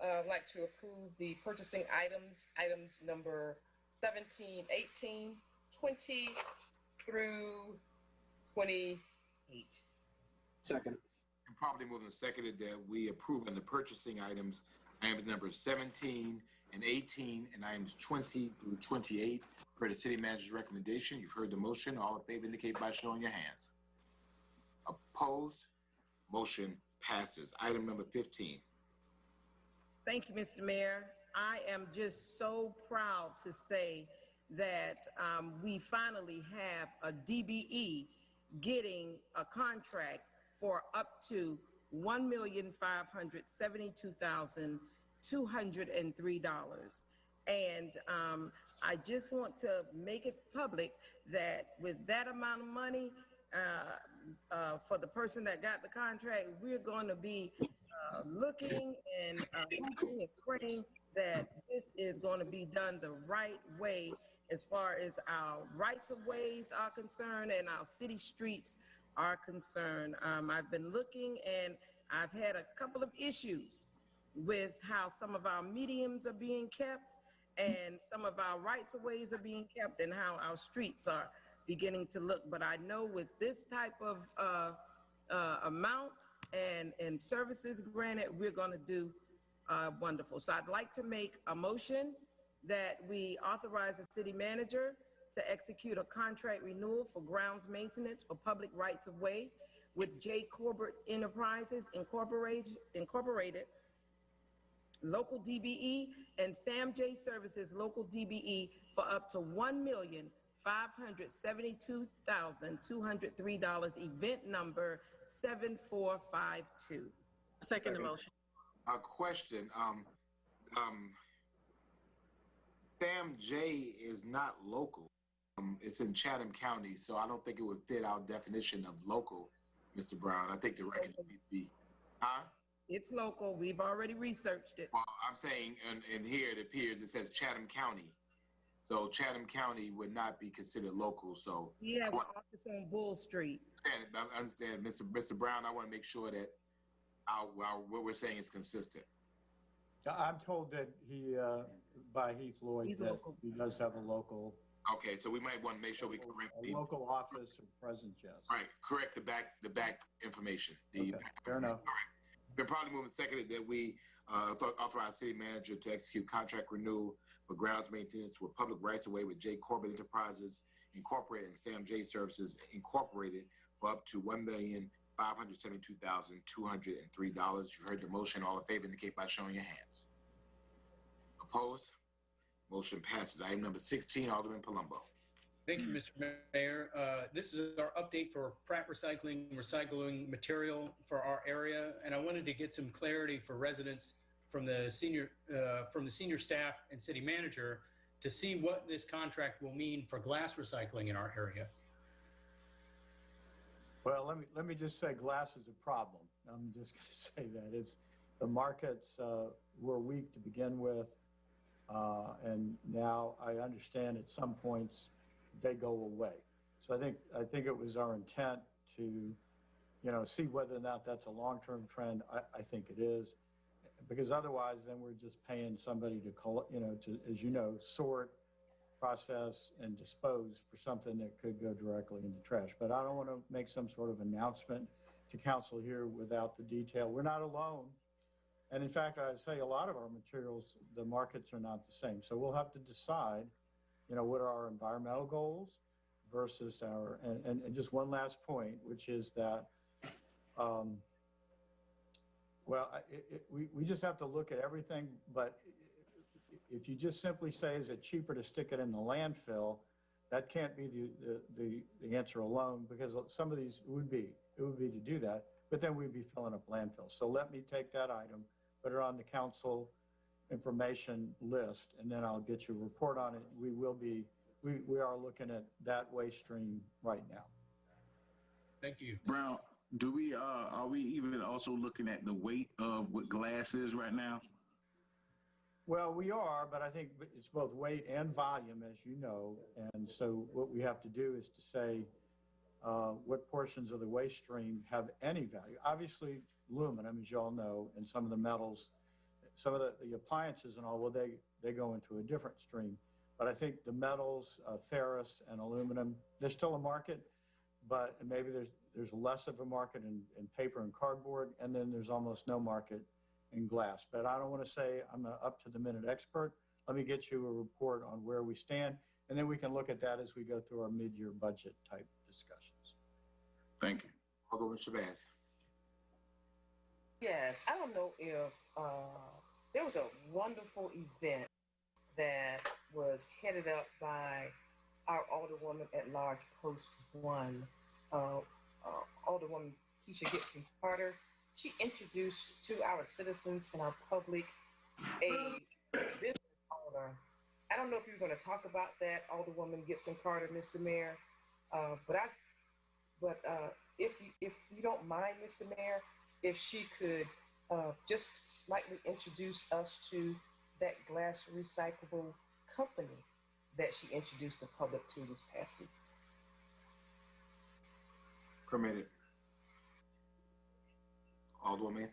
I'd like to approve the purchasing items number 17, 18, 20 through 28. Second. And probably moving and seconded that we approve on the purchasing items numbers 17 and 18 and items 20 through 28 per the city manager's recommendation. You've heard the motion. All in favor indicate by showing your hands. Opposed? Motion passes. Item number 15. Thank you, Mr. Mayor. I am just so proud to say that we finally have a DBE getting a contract for up to $1,572,203. And I just want to make it public that with that amount of money, for the person that got the contract, we're going to be looking and hoping and praying that this is going to be done the right way as far as our rights of ways are concerned and our city streets are concerned. I've been looking and I've had a couple of issues with how some of our mediums are being kept and some of our rights of ways are being kept and how our streets are beginning to look. But I know with this type of amount and services granted, we're going to do wonderful. So I'd like to make a motion that we authorize the city manager to execute a contract renewal for grounds maintenance for public rights of way with J. Corbett Enterprises Incorporated, local DBE, and Sam J. Services, local DBE, for up to $1,572,203, event number 7452. Second the motion. A question. Sam J is not local. It's in Chatham County, so I don't think it would fit our definition of local, Mr. Brown. I think the record needs to be, huh? It's local. We've already researched it. Well, I'm saying, and here it appears, it says Chatham County. So Chatham County would not be considered local, so. He has an office on Bull Street. I understand, Mr. Brown, I want to make sure that what we're saying is consistent. I'm told that he, by Heath Lloyd, that he does have a local. Okay, so we might want to make sure we correct the local office and presence, yes. Right, correct the back information. Okay, fair enough. All right. Been probably moving seconded that we authorize city manager to execute contract renewal for grounds maintenance with public rights of way with J. Corbett Enterprises Incorporated and Sam J. Services Incorporated for up to $1,572,203. You heard the motion. All in favor indicate by showing your hands. Opposed? Motion passes. Item number 16, Alderman Palumbo. Thank you, Mr. Mayor. This is our update for Pratt recycling material for our area, and I wanted to get some clarity for residents from the senior staff and city manager to see what this contract will mean for glass recycling in our area. Well, let me just say glass is a problem. I'm just going to say that the markets were weak to begin with, and now I understand at some points they go away. So I think it was our intent to, see whether or not that's a long-term trend. I think it is, because otherwise then we're just paying somebody to, as sort process and dispose for something that could go directly into trash. But I don't want to make some sort of announcement to council here without the detail. We're not alone. And in fact, I would say a lot of our materials, the markets are not the same. So we'll have to decide, what are our environmental goals versus our, and just one last point, which is that, we just have to look at everything, but if you just simply say, is it cheaper to stick it in the landfill, that can't be the answer alone, because some of these it would be to do that, but then we'd be filling up landfills. So let me take that item, put it on the council information list, and then I'll get you a report on it. We are looking at that waste stream right now. Thank you. Brown, are we even also looking at the weight of what glass is right now? Well, we are, but I think it's both weight and volume, as you know. And so what we have to do is to say what portions of the waste stream have any value. Obviously, aluminum, as you all know, and some of the metals, some of the appliances and all, well, they go into a different stream. But I think the metals, ferrous and aluminum, there's still a market, but maybe there's less of a market in paper and cardboard, and then there's almost no market in glass. But I don't want to say I'm an up-to-the-minute expert. Let me get you a report on where we stand, and then we can look at that as we go through our mid-year budget type discussions. Thank you. Alderman Shabazz. Yes, I don't know if there was a wonderful event that was headed up by our Alderwoman at Large Post 1, Alderwoman Keisha Gibson Carter. She introduced to our citizens and our public a business owner. I don't know if you're going to talk about that, Alderwoman Gibson Carter, Mr. Mayor, but if you don't mind, Mr. Mayor, if she could just slightly introduce us to that glass recyclable company that she introduced the public to this past week. Permitted. Alderwoman.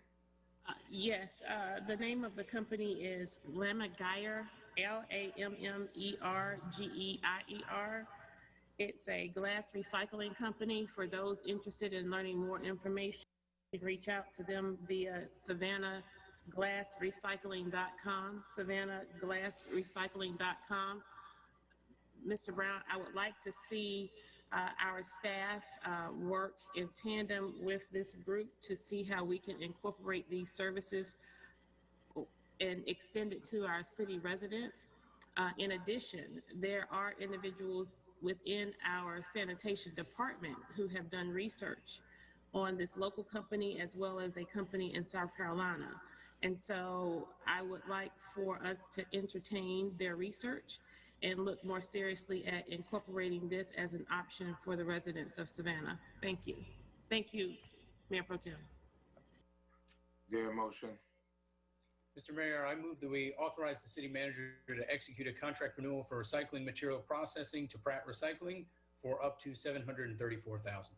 Yes, the name of the company is Lammergeier, Lammergeier. It's a glass recycling company. For those interested in learning more information, you can reach out to them via SavannahGlassRecycling.com, SavannahGlassRecycling.com. Mr. Brown, I would like to see our staff work in tandem with this group to see how we can incorporate these services and extend it to our city residents. In addition, there are individuals within our sanitation department who have done research on this local company as well as a company in South Carolina. And so I would like for us to entertain their research and look more seriously at incorporating this as an option for the residents of Savannah. Thank you. Thank you, Mayor Pro Tem. Your motion. Mr. Mayor, I move that we authorize the city manager to execute a contract renewal for recycling material processing to Pratt Recycling for up to $734,000.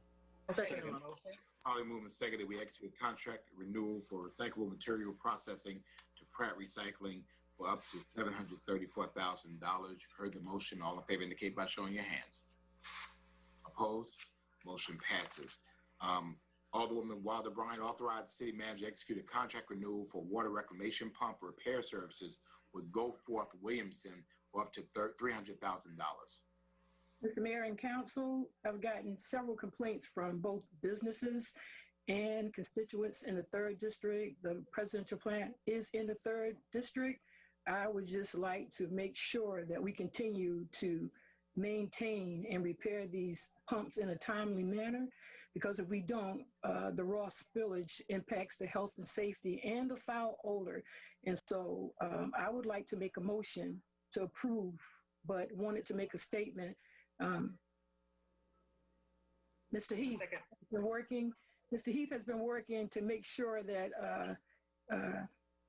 Second motion. Holly moved and seconded. We execute a contract renewal for recyclable material processing to Pratt Recycling for up to $734,000. You've heard the motion. All in favor indicate by showing your hands. Opposed? Motion passes. Alderwoman Wilder Bryant authorized the city manager to execute a contract renewal for water reclamation pump repair services with Go Forth Williamson for up to $300,000. Mr. Mayor and Council, I've gotten several complaints from both businesses and constituents in the 3rd District. The presidential plant is in the 3rd District. I would just like to make sure that we continue to maintain and repair these pumps in a timely manner, because if we don't, the raw spillage impacts the health and safety and the foul odor. And so I would like to make a motion to approve, but wanted to make a statement. Mr. Heath has been working to make sure that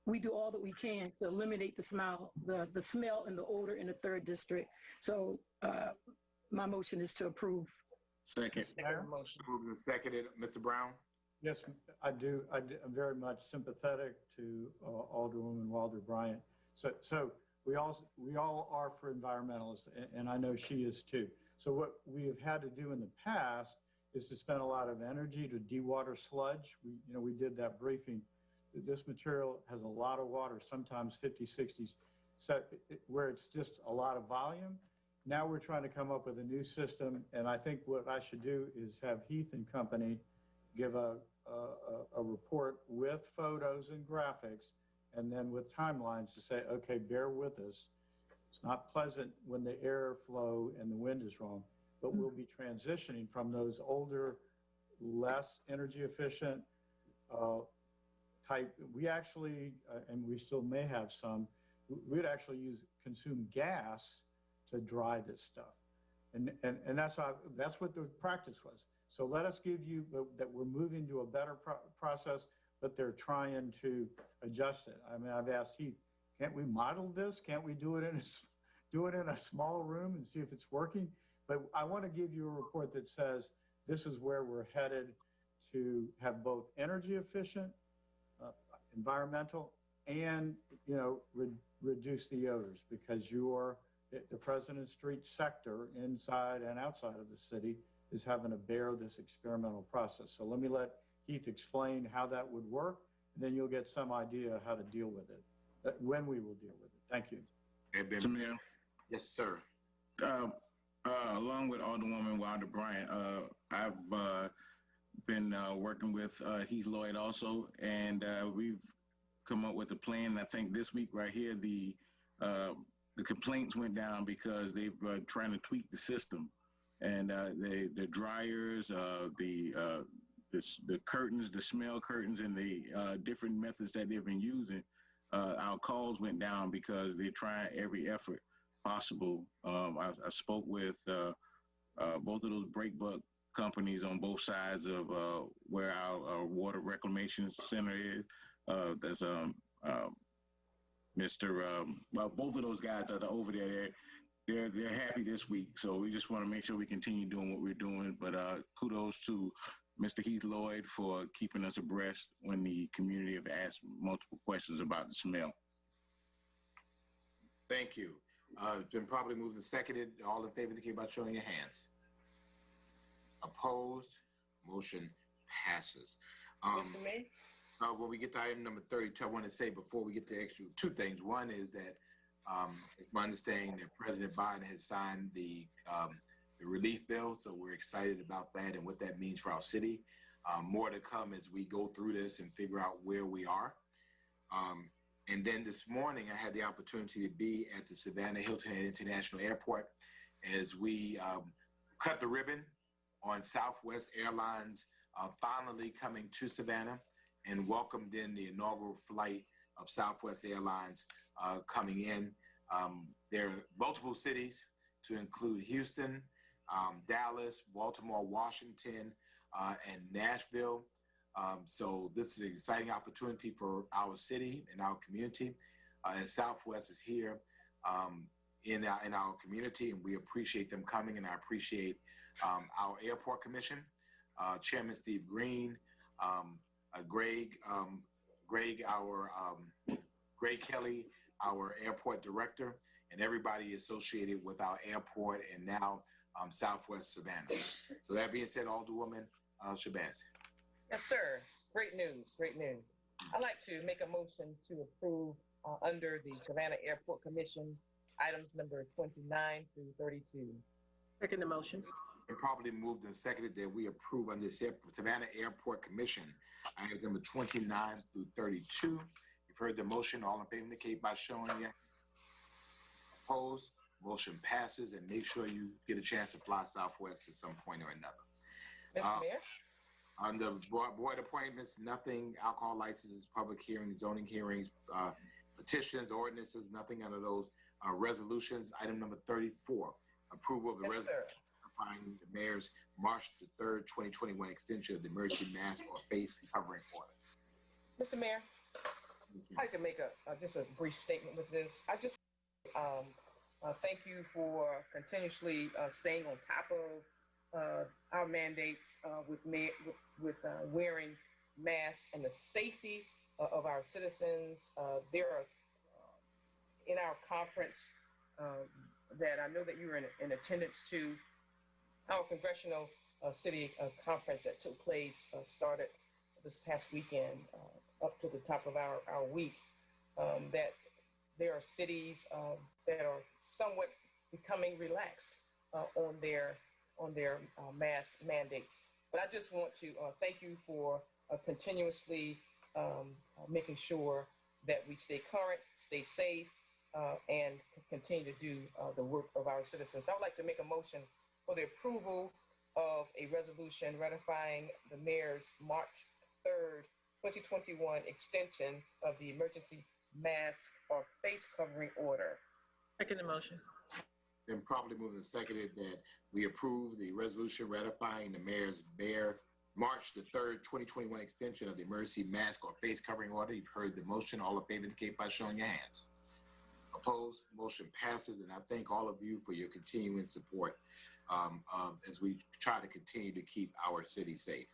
we do all that we can to eliminate the smell and the odor in the 3rd District. So my motion is to approve. Second. Motion. Moved and seconded. Mr. Brown? Yes, I do. I'm very much sympathetic to Alderwoman Wilder Bryant. So we all are for environmentalists, and I know she is too. So what we have had to do in the past is to spend a lot of energy to dewater sludge. We did that briefing. This material has a lot of water, sometimes 50, 60, where it's just a lot of volume. Now we're trying to come up with a new system, and I think what I should do is have Heath and company give a report with photos and graphics, and then with timelines to say, okay, bear with us. It's not pleasant when the airflow and the wind is wrong, but we'll be transitioning from those older, less energy efficient type. We actually, and we still may have some, we'd actually consume gas to dry this stuff. And that's what the practice was. So let us give you that we're moving to a better process, but they're trying to adjust it. I mean, I've asked Heath, can't we model this? Can't we do it in a small room and see if it's working? But I want to give you a report that says this is where we're headed to have both energy efficient, environmental, and reduce the odors, because the President Street sector inside and outside of the city is having to bear this experimental process. So let me let Heath explain how that would work, and then you'll get some idea how to deal with it, when we will deal with it. Thank you. Samir? Yes, sir. Along with Alderwoman Wilder Bryant, I've been working with Heath Lloyd also, and we've come up with a plan. I think this week right here, the complaints went down because they were trying to tweak the system, and the dryers, the curtains, the smell curtains, and the different methods that they've been using. Our calls went down because they're trying every effort possible. I spoke with both of those break buck companies on both sides of where our water reclamation center is. There's both of those guys that are over there. They're happy this week, so we just want to make sure we continue doing what we're doing. But kudos to Mr. Heath Lloyd for keeping us abreast when the community have asked multiple questions about the smell. Thank you. It's been properly moved and seconded. All in favor indicate by showing your hands. Opposed? Motion passes. Mr. May? When we get to item number 32, I want to say before we get to extra two things. One is that it's my understanding that President Biden has signed the relief bill, so we're excited about that and what that means for our city. More to come as we go through this and figure out where we are. And then this morning, I had the opportunity to be at the Savannah Hilton International Airport as we cut the ribbon on Southwest Airlines finally coming to Savannah, and welcomed in the inaugural flight of Southwest Airlines coming in. There are multiple cities to include Houston, Dallas, Baltimore, Washington, and Nashville. So this is an exciting opportunity for our city and our community. And Southwest is here in our community, and we appreciate them coming, and I appreciate our airport commission, Chairman Steve Green, Greg Kelly, our airport director, and everybody associated with our airport and now Southwest Savannah. So that being said, Alderwoman Shabazz. Yes, sir. Great news. Great news. I'd like to make a motion to approve under the Savannah Airport Commission items number 29 through 32. Second the motion. And probably moved and seconded that we approve under Savannah Airport Commission items number 29 through 32. You've heard the motion. All in favor indicate by showing your opposed. Motion passes, and make sure you get a chance to fly Southwest at some point or another. Mr. Mayor? On the board appointments, nothing, alcohol licenses, public hearings, zoning hearings, petitions, ordinances, nothing under those resolutions. Item number 34, approval of the resolution applying the mayor's March the 3rd, 2021 extension of the emergency mask or face covering order. Mr. Mayor, I'd like to make just a brief statement with this. I just thank you for continuously staying on top of our mandates with wearing masks and the safety of our citizens. There are in our conference that I know that you were in attendance to, our congressional city conference that took place, started this past weekend up to the top of our week, that there are cities that are somewhat becoming relaxed on their mask mandates. But I just want to thank you for continuously making sure that we stay current, stay safe, and continue to do the work of our citizens. I would like to make a motion for the approval of a resolution ratifying the mayor's March 3rd, 2021 extension of the emergency mask or face covering order. Second the motion. Been properly moved and seconded that we approve the resolution ratifying the mayor's March the 3rd, 2021 extension of the emergency mask or face covering order. You've heard the motion. All in favor indicate by showing your hands. Opposed? Motion passes, and I thank all of you for your continuing support as we try to continue to keep our city safe.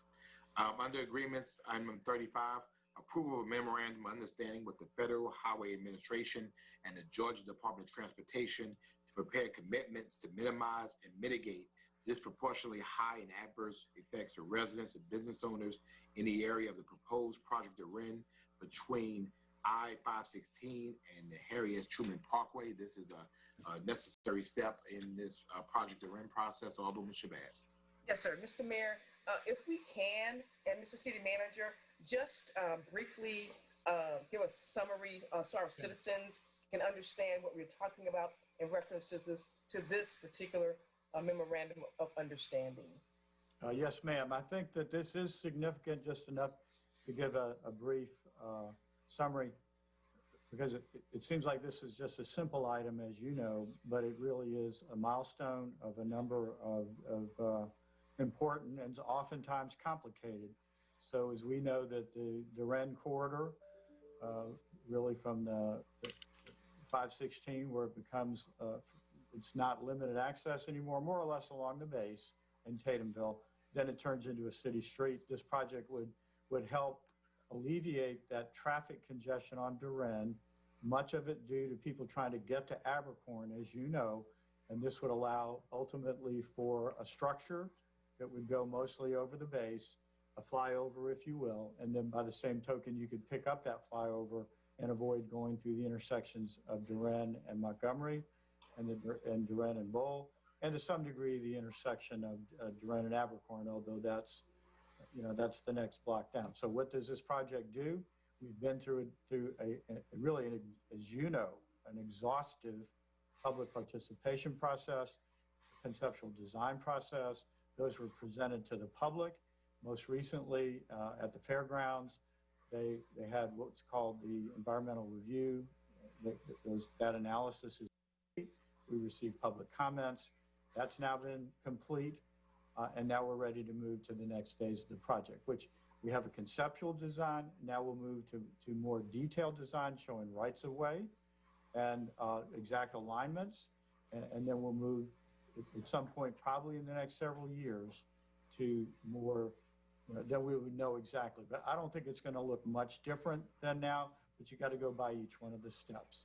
Under agreements, item 35, approval of memorandum of understanding with the Federal Highway Administration and the Georgia Department of Transportation to prepare commitments to minimize and mitigate disproportionately high and adverse effects to residents and business owners in the area of the proposed project to RIN between I-516 and the Harry S. Truman Parkway. This is a necessary step in this project to RIN process. Alderman Shabazz. Yes, sir. Mr. Mayor, if we can, and Mr. City Manager, just briefly give a summary so our citizens can understand what we're talking about in reference to this particular memorandum of understanding. Yes, ma'am. I think that this is significant, just enough to give a brief summary, because it seems like this is just a simple item, as you know, but it really is a milestone of a number of important and oftentimes complicated. So as we know that the REN corridor, really from the 516, where it becomes, it's not limited access anymore, more or less along the base in Tatumville, then it turns into a city street. This project would help alleviate that traffic congestion on Duren, much of it due to people trying to get to Abercorn, as you know, and this would allow ultimately for a structure that would go mostly over the base, a flyover, if you will, and then by the same token, you could pick up that flyover and avoid going through the intersections of Duren and Montgomery, and Duren and Bull, and to some degree the intersection of Duren and Abercorn, although that's the next block down. So what does this project do? We've been through really, as you know, an exhaustive public participation process, conceptual design process. Those were presented to the public. Most recently at the fairgrounds, they had what's called the environmental review. That analysis is complete. We received public comments. That's now been complete. And now we're ready to move to the next phase of the project, which we have a conceptual design. Now we'll move to more detailed design showing rights of way and exact alignments. And then we'll move at some point, probably in the next several years, to more, then we would know exactly. But I don't think it's going to look much different than now, but you got to go by each one of the steps.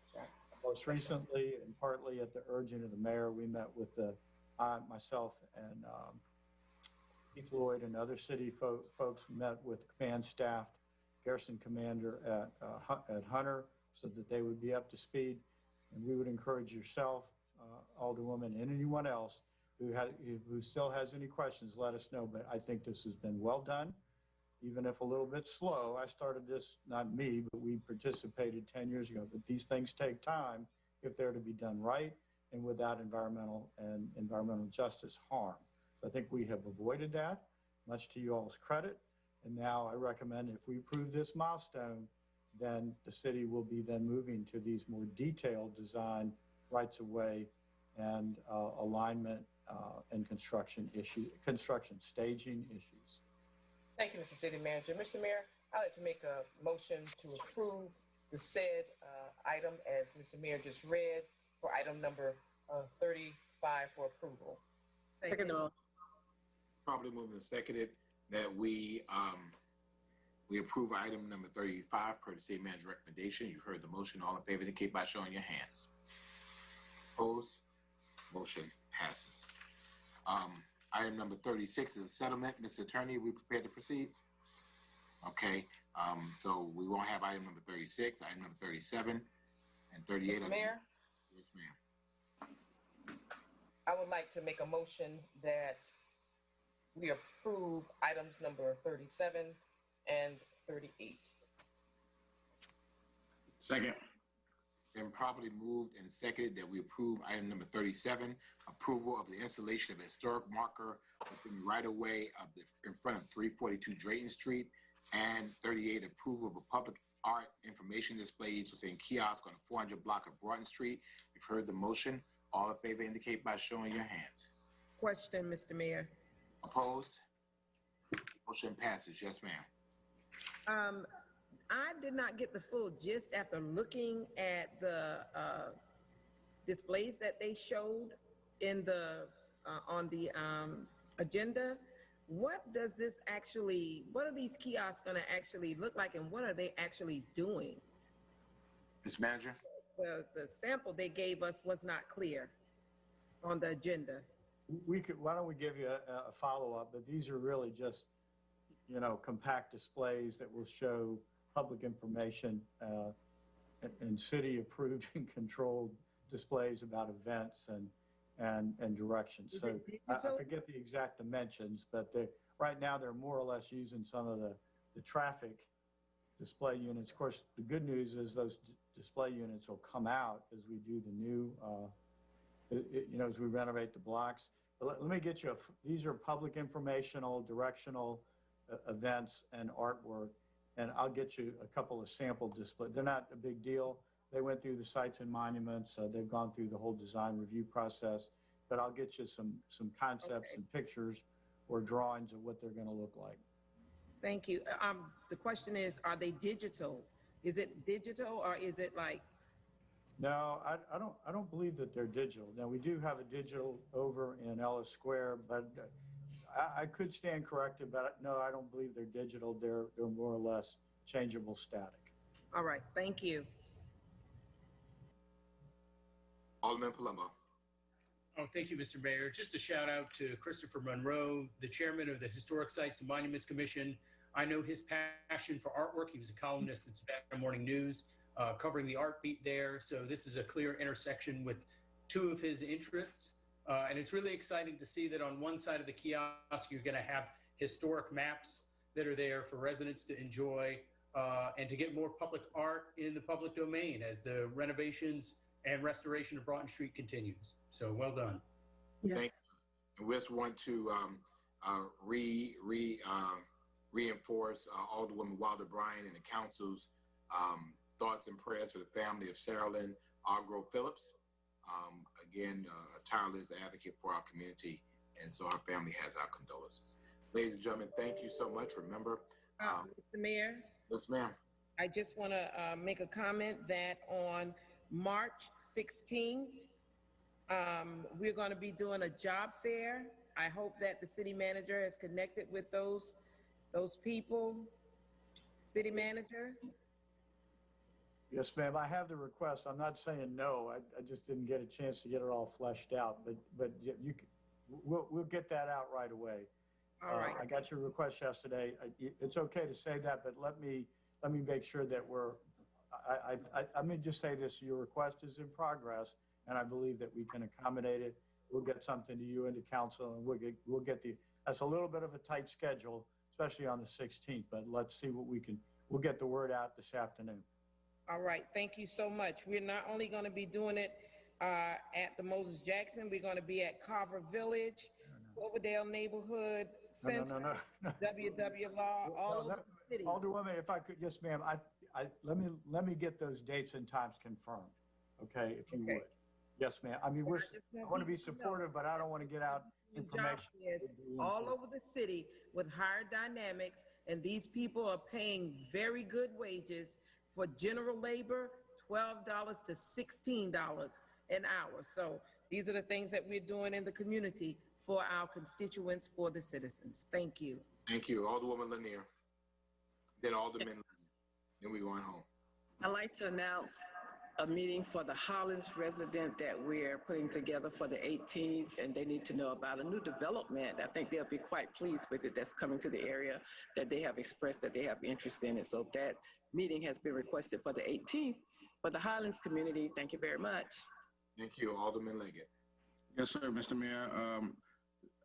Most recently, and partly at the urging of the mayor, we met with myself and Keith Lloyd and other city folks met with command staff, garrison commander at Hunter, so that they would be up to speed. And we would encourage yourself, Alderwoman, and anyone else who still has any questions, let us know. But I think this has been well done, even if a little bit slow. I started this, not me, but we participated 10 years ago. But these things take time if they're to be done right and without environmental justice harm. So I think we have avoided that, much to you all's credit. And now I recommend if we approve this milestone, then the city will be then moving to these more detailed design, rights of way, and alignment and construction staging issues. Thank you, Mr. City Manager. Mr. Mayor, I'd like to make a motion to approve the said item as Mr. Mayor just read for item number 35 for approval. Second the motion. Probably moving and seconded that we We approve item number 35 per the city manager recommendation. You've heard the motion. All in favor indicate by showing your hands. Opposed? Motion passes. Item number 36 is a settlement. Mr. Attorney, are we prepared to proceed? Okay, so we won't have item number 36, item number 37, and 38. Mr. Mayor? Yes, ma'am. I would like to make a motion that we approve items number 37 and 38. Second. Been properly moved and seconded that we approve item number 37, approval of the installation of a historic marker within the right-of-way of in front of 342 Drayton Street, and 38, approval of a public art information displays within kiosk on the 400 block of Broughton Street. You've heard the motion. All in favor indicate by showing your hands. Question, Mr. Mayor. Opposed? Motion passes. Yes, ma'am. I did not get the full gist after looking at the displays that they showed in the on the agenda. What does this actually, what are these kiosks going to actually look like, and what are they actually doing? Ms. Manager? The sample they gave us was not clear on the agenda. Why don't we give you a follow-up, but these are really just, you know, compact displays that will show public information and city-approved and controlled displays about events and directions. So I forget the exact dimensions, but right now they're more or less using some of the traffic display units. Of course, the good news is those display units will come out as we do the new, you know, as we renovate the blocks. But let me get you, these are public informational, directional events and artwork. And I'll get you a couple of sample displays. They're not a big deal. They went through the sites and monuments. They've gone through the whole design review process. But I'll get you some concepts and pictures or drawings of what they're going to look like. Thank you. The question is, are they digital? Is it digital or is it like? No, I don't believe that they're digital. Now, we do have a digital over in Ellis Square, but I could stand corrected, but no, I don't believe they're digital. They're more or less changeable static. All right, thank you. Alderman Palumbo. Oh, thank you, Mr. Mayor. Just a shout out to Christopher Monroe, the chairman of the Historic Sites and Monuments Commission. I know his passion for artwork. He was a columnist at Savannah Morning News, covering the art beat there. So this is a clear intersection with two of his interests. And it's really exciting to see that on one side of the kiosk, you're going to have historic maps that are there for residents to enjoy and to get more public art in the public domain as the renovations and restoration of Broughton Street continues. So well done. Yes. Thank you. And we just want to reinforce Alderwoman Wilder Bryan and the council's thoughts and prayers for the family of Saralyn Argrove Phillips. Again, a tireless advocate for our community, and so our family has our condolences. Ladies and gentlemen, thank you so much. Remember, Mr. Mayor? Yes, ma'am. I just want to make a comment that on March 16th, we're going to be doing a job fair. I hope that the city manager has connected with those people. City manager? Yes, ma'am. I have the request. I'm not saying no. I just didn't get a chance to get it all fleshed out. But we'll get that out right away. All right. I got your request yesterday. It's okay to say that, but let me make sure that let me just say this. Your request is in progress, and I believe that we can accommodate it. We'll get something to you and to council, and we'll get that's a little bit of a tight schedule, especially on the 16th, but let's see what we'll get the word out this afternoon. All right, thank you so much. We're not only going to be doing it at the Moses Jackson, we're going to be at Carver Village, Cloverdale Neighborhood Center, WW Law, all over the city. Alderwoman, if I could, yes, ma'am. Let me get those dates and times confirmed, okay? If you would, yes, ma'am. I mean, I want to be supportive, but I don't want to get out information. All over the city with higher dynamics, and these people are paying very good wages. For general labor, $12 to $16 an hour. So these are the things that we're doing in the community for our constituents, for the citizens. Thank you. Thank you. Alderwoman Lanier. Then Alderman, then we going home. I'd like to announce a meeting for the Hollins resident that we're putting together for the 18th, and they need to know about a new development. I think they'll be quite pleased with it that's coming to the area that they have expressed that they have interest in it. So that meeting has been requested for the 18th for the Highlands community. Thank you very much. Thank you, Alderman Leggett. Yes, sir, Mr. Mayor.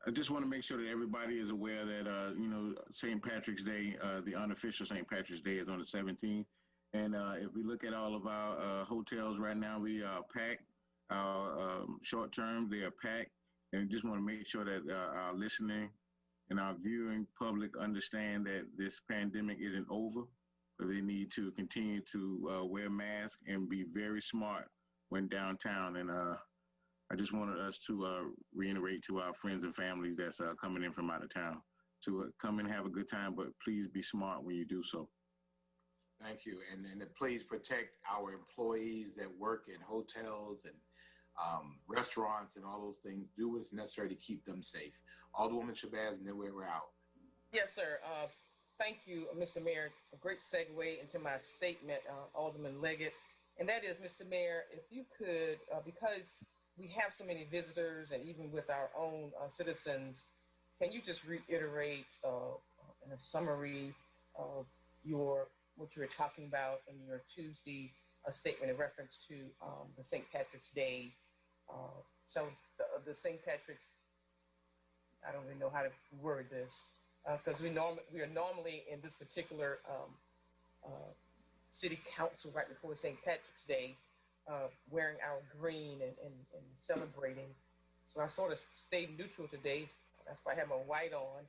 I just want to make sure that everybody is aware that, St. Patrick's Day, the unofficial St. Patrick's Day is on the 17th. And if we look at all of our hotels right now, we are packed. Our short term, they are packed. And just want to make sure that our listening and our viewing public understand that this pandemic isn't over. But they need to continue to wear masks and be very smart when downtown. And I just wanted us to reiterate to our friends and families that's coming in from out of town to come and have a good time, but please be smart when you do so. Thank you. And please protect our employees that work in hotels and restaurants and all those things. Do what's necessary to keep them safe. Alderwoman Shabazz, and then we're out. Yes, sir. Thank you, Mr. Mayor. A great segue into my statement, Alderman Leggett. And that is, Mr. Mayor, if you could, because we have so many visitors and even with our own citizens, can you just reiterate in a summary of what you were talking about in your Tuesday statement in reference to the St. Patrick's Day? So the St. Patrick's, I don't really know how to word this, because we are normally in this particular city council right before St. Patrick's Day, wearing our green and celebrating. So I sort of stayed neutral today. That's why I have my white on.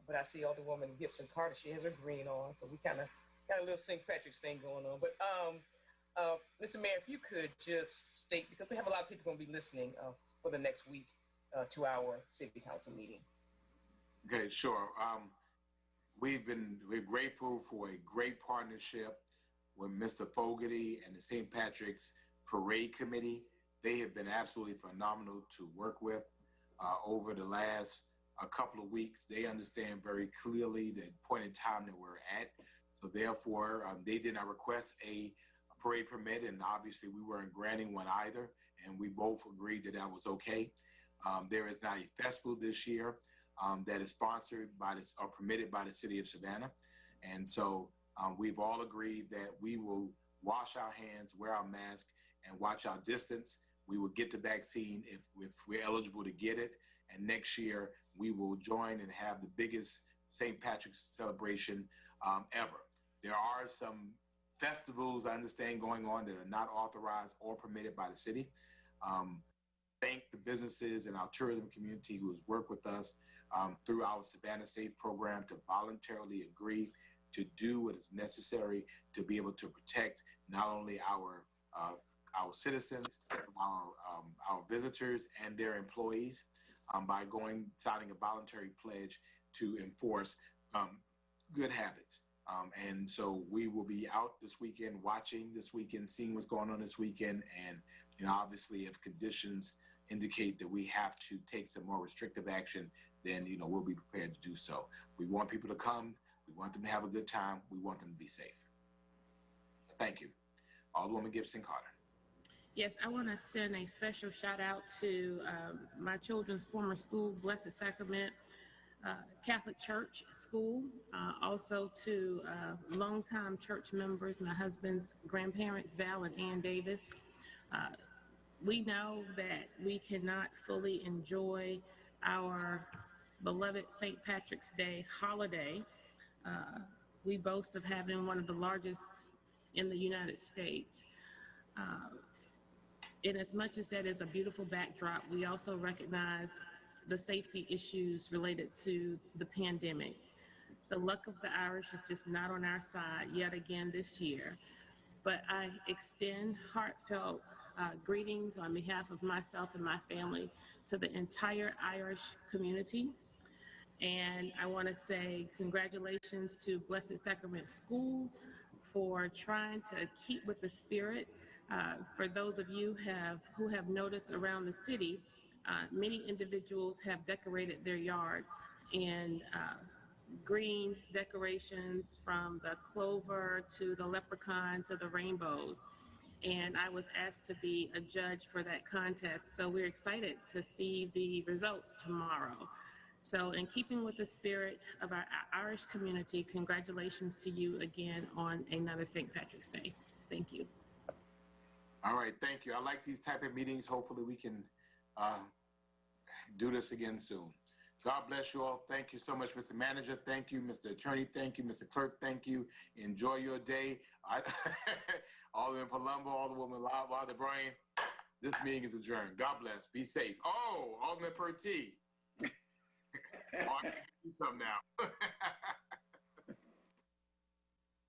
But I see Alderwoman Gibson Carter, she has her green on. So we kind of got a little St. Patrick's thing going on. But Mr. Mayor, if you could just state, because we have a lot of people going to be listening for the next week to our city council meeting. Okay, sure. We're grateful for a great partnership with Mr. Fogarty and the St. Patrick's Parade Committee. They have been absolutely phenomenal to work with over the last a couple of weeks. They understand very clearly the point in time that we're at. So therefore, they did not request a parade permit, and obviously we weren't granting one either. And we both agreed that that was okay. There is not a festival this year that is sponsored by this or permitted by the city of Savannah. And so we've all agreed that we will wash our hands, wear our mask, and watch our distance. We will get the vaccine if we're eligible to get it. And next year, we will join and have the biggest St. Patrick's celebration ever. There are some festivals, I understand, going on that are not authorized or permitted by the city. Thank the businesses and our tourism community who has worked with us through our Savannah Safe program to voluntarily agree to do what is necessary to be able to protect not only our citizens, our visitors and their employees by signing a voluntary pledge to enforce good habits. And so we will be out this weekend, watching this weekend, seeing what's going on this weekend. And obviously if conditions indicate that we have to take some more restrictive action, then we'll be prepared to do so. We want people to come. We want them to have a good time. We want them to be safe. Thank you. Alderwoman Gibson Carter. Yes, I want to send a special shout out to my children's former school, Blessed Sacrament Catholic Church School, also to longtime church members, my husband's grandparents, Val and Ann Davis. We know that we cannot fully enjoy our beloved St. Patrick's Day holiday. We boast of having one of the largest in the United States. In as much as that is a beautiful backdrop, we also recognize the safety issues related to the pandemic. The luck of the Irish is just not on our side yet again this year. But I extend heartfelt greetings on behalf of myself and my family to the entire Irish community. And I want to say congratulations to Blessed Sacrament School for trying to keep with the spirit. For those of you who have noticed around the city, many individuals have decorated their yards in green decorations from the clover to the leprechaun to the rainbows. And I was asked to be a judge for that contest. So we're excited to see the results tomorrow. So in keeping with the spirit of our Irish community, congratulations to you again on another St. Patrick's Day. Thank you. All right, thank you. I like these type of meetings. Hopefully we can do this again soon. God bless you all. Thank you so much, Mr. Manager. Thank you, Mr. Attorney. Thank you, Mr. Clerk. Thank you. Enjoy your day. Alderman Palumbo, Alderwoman Wilder Bryan, this meeting is adjourned. God bless. Be safe. Oh, Alderman Pertee. Oh, I can do something now.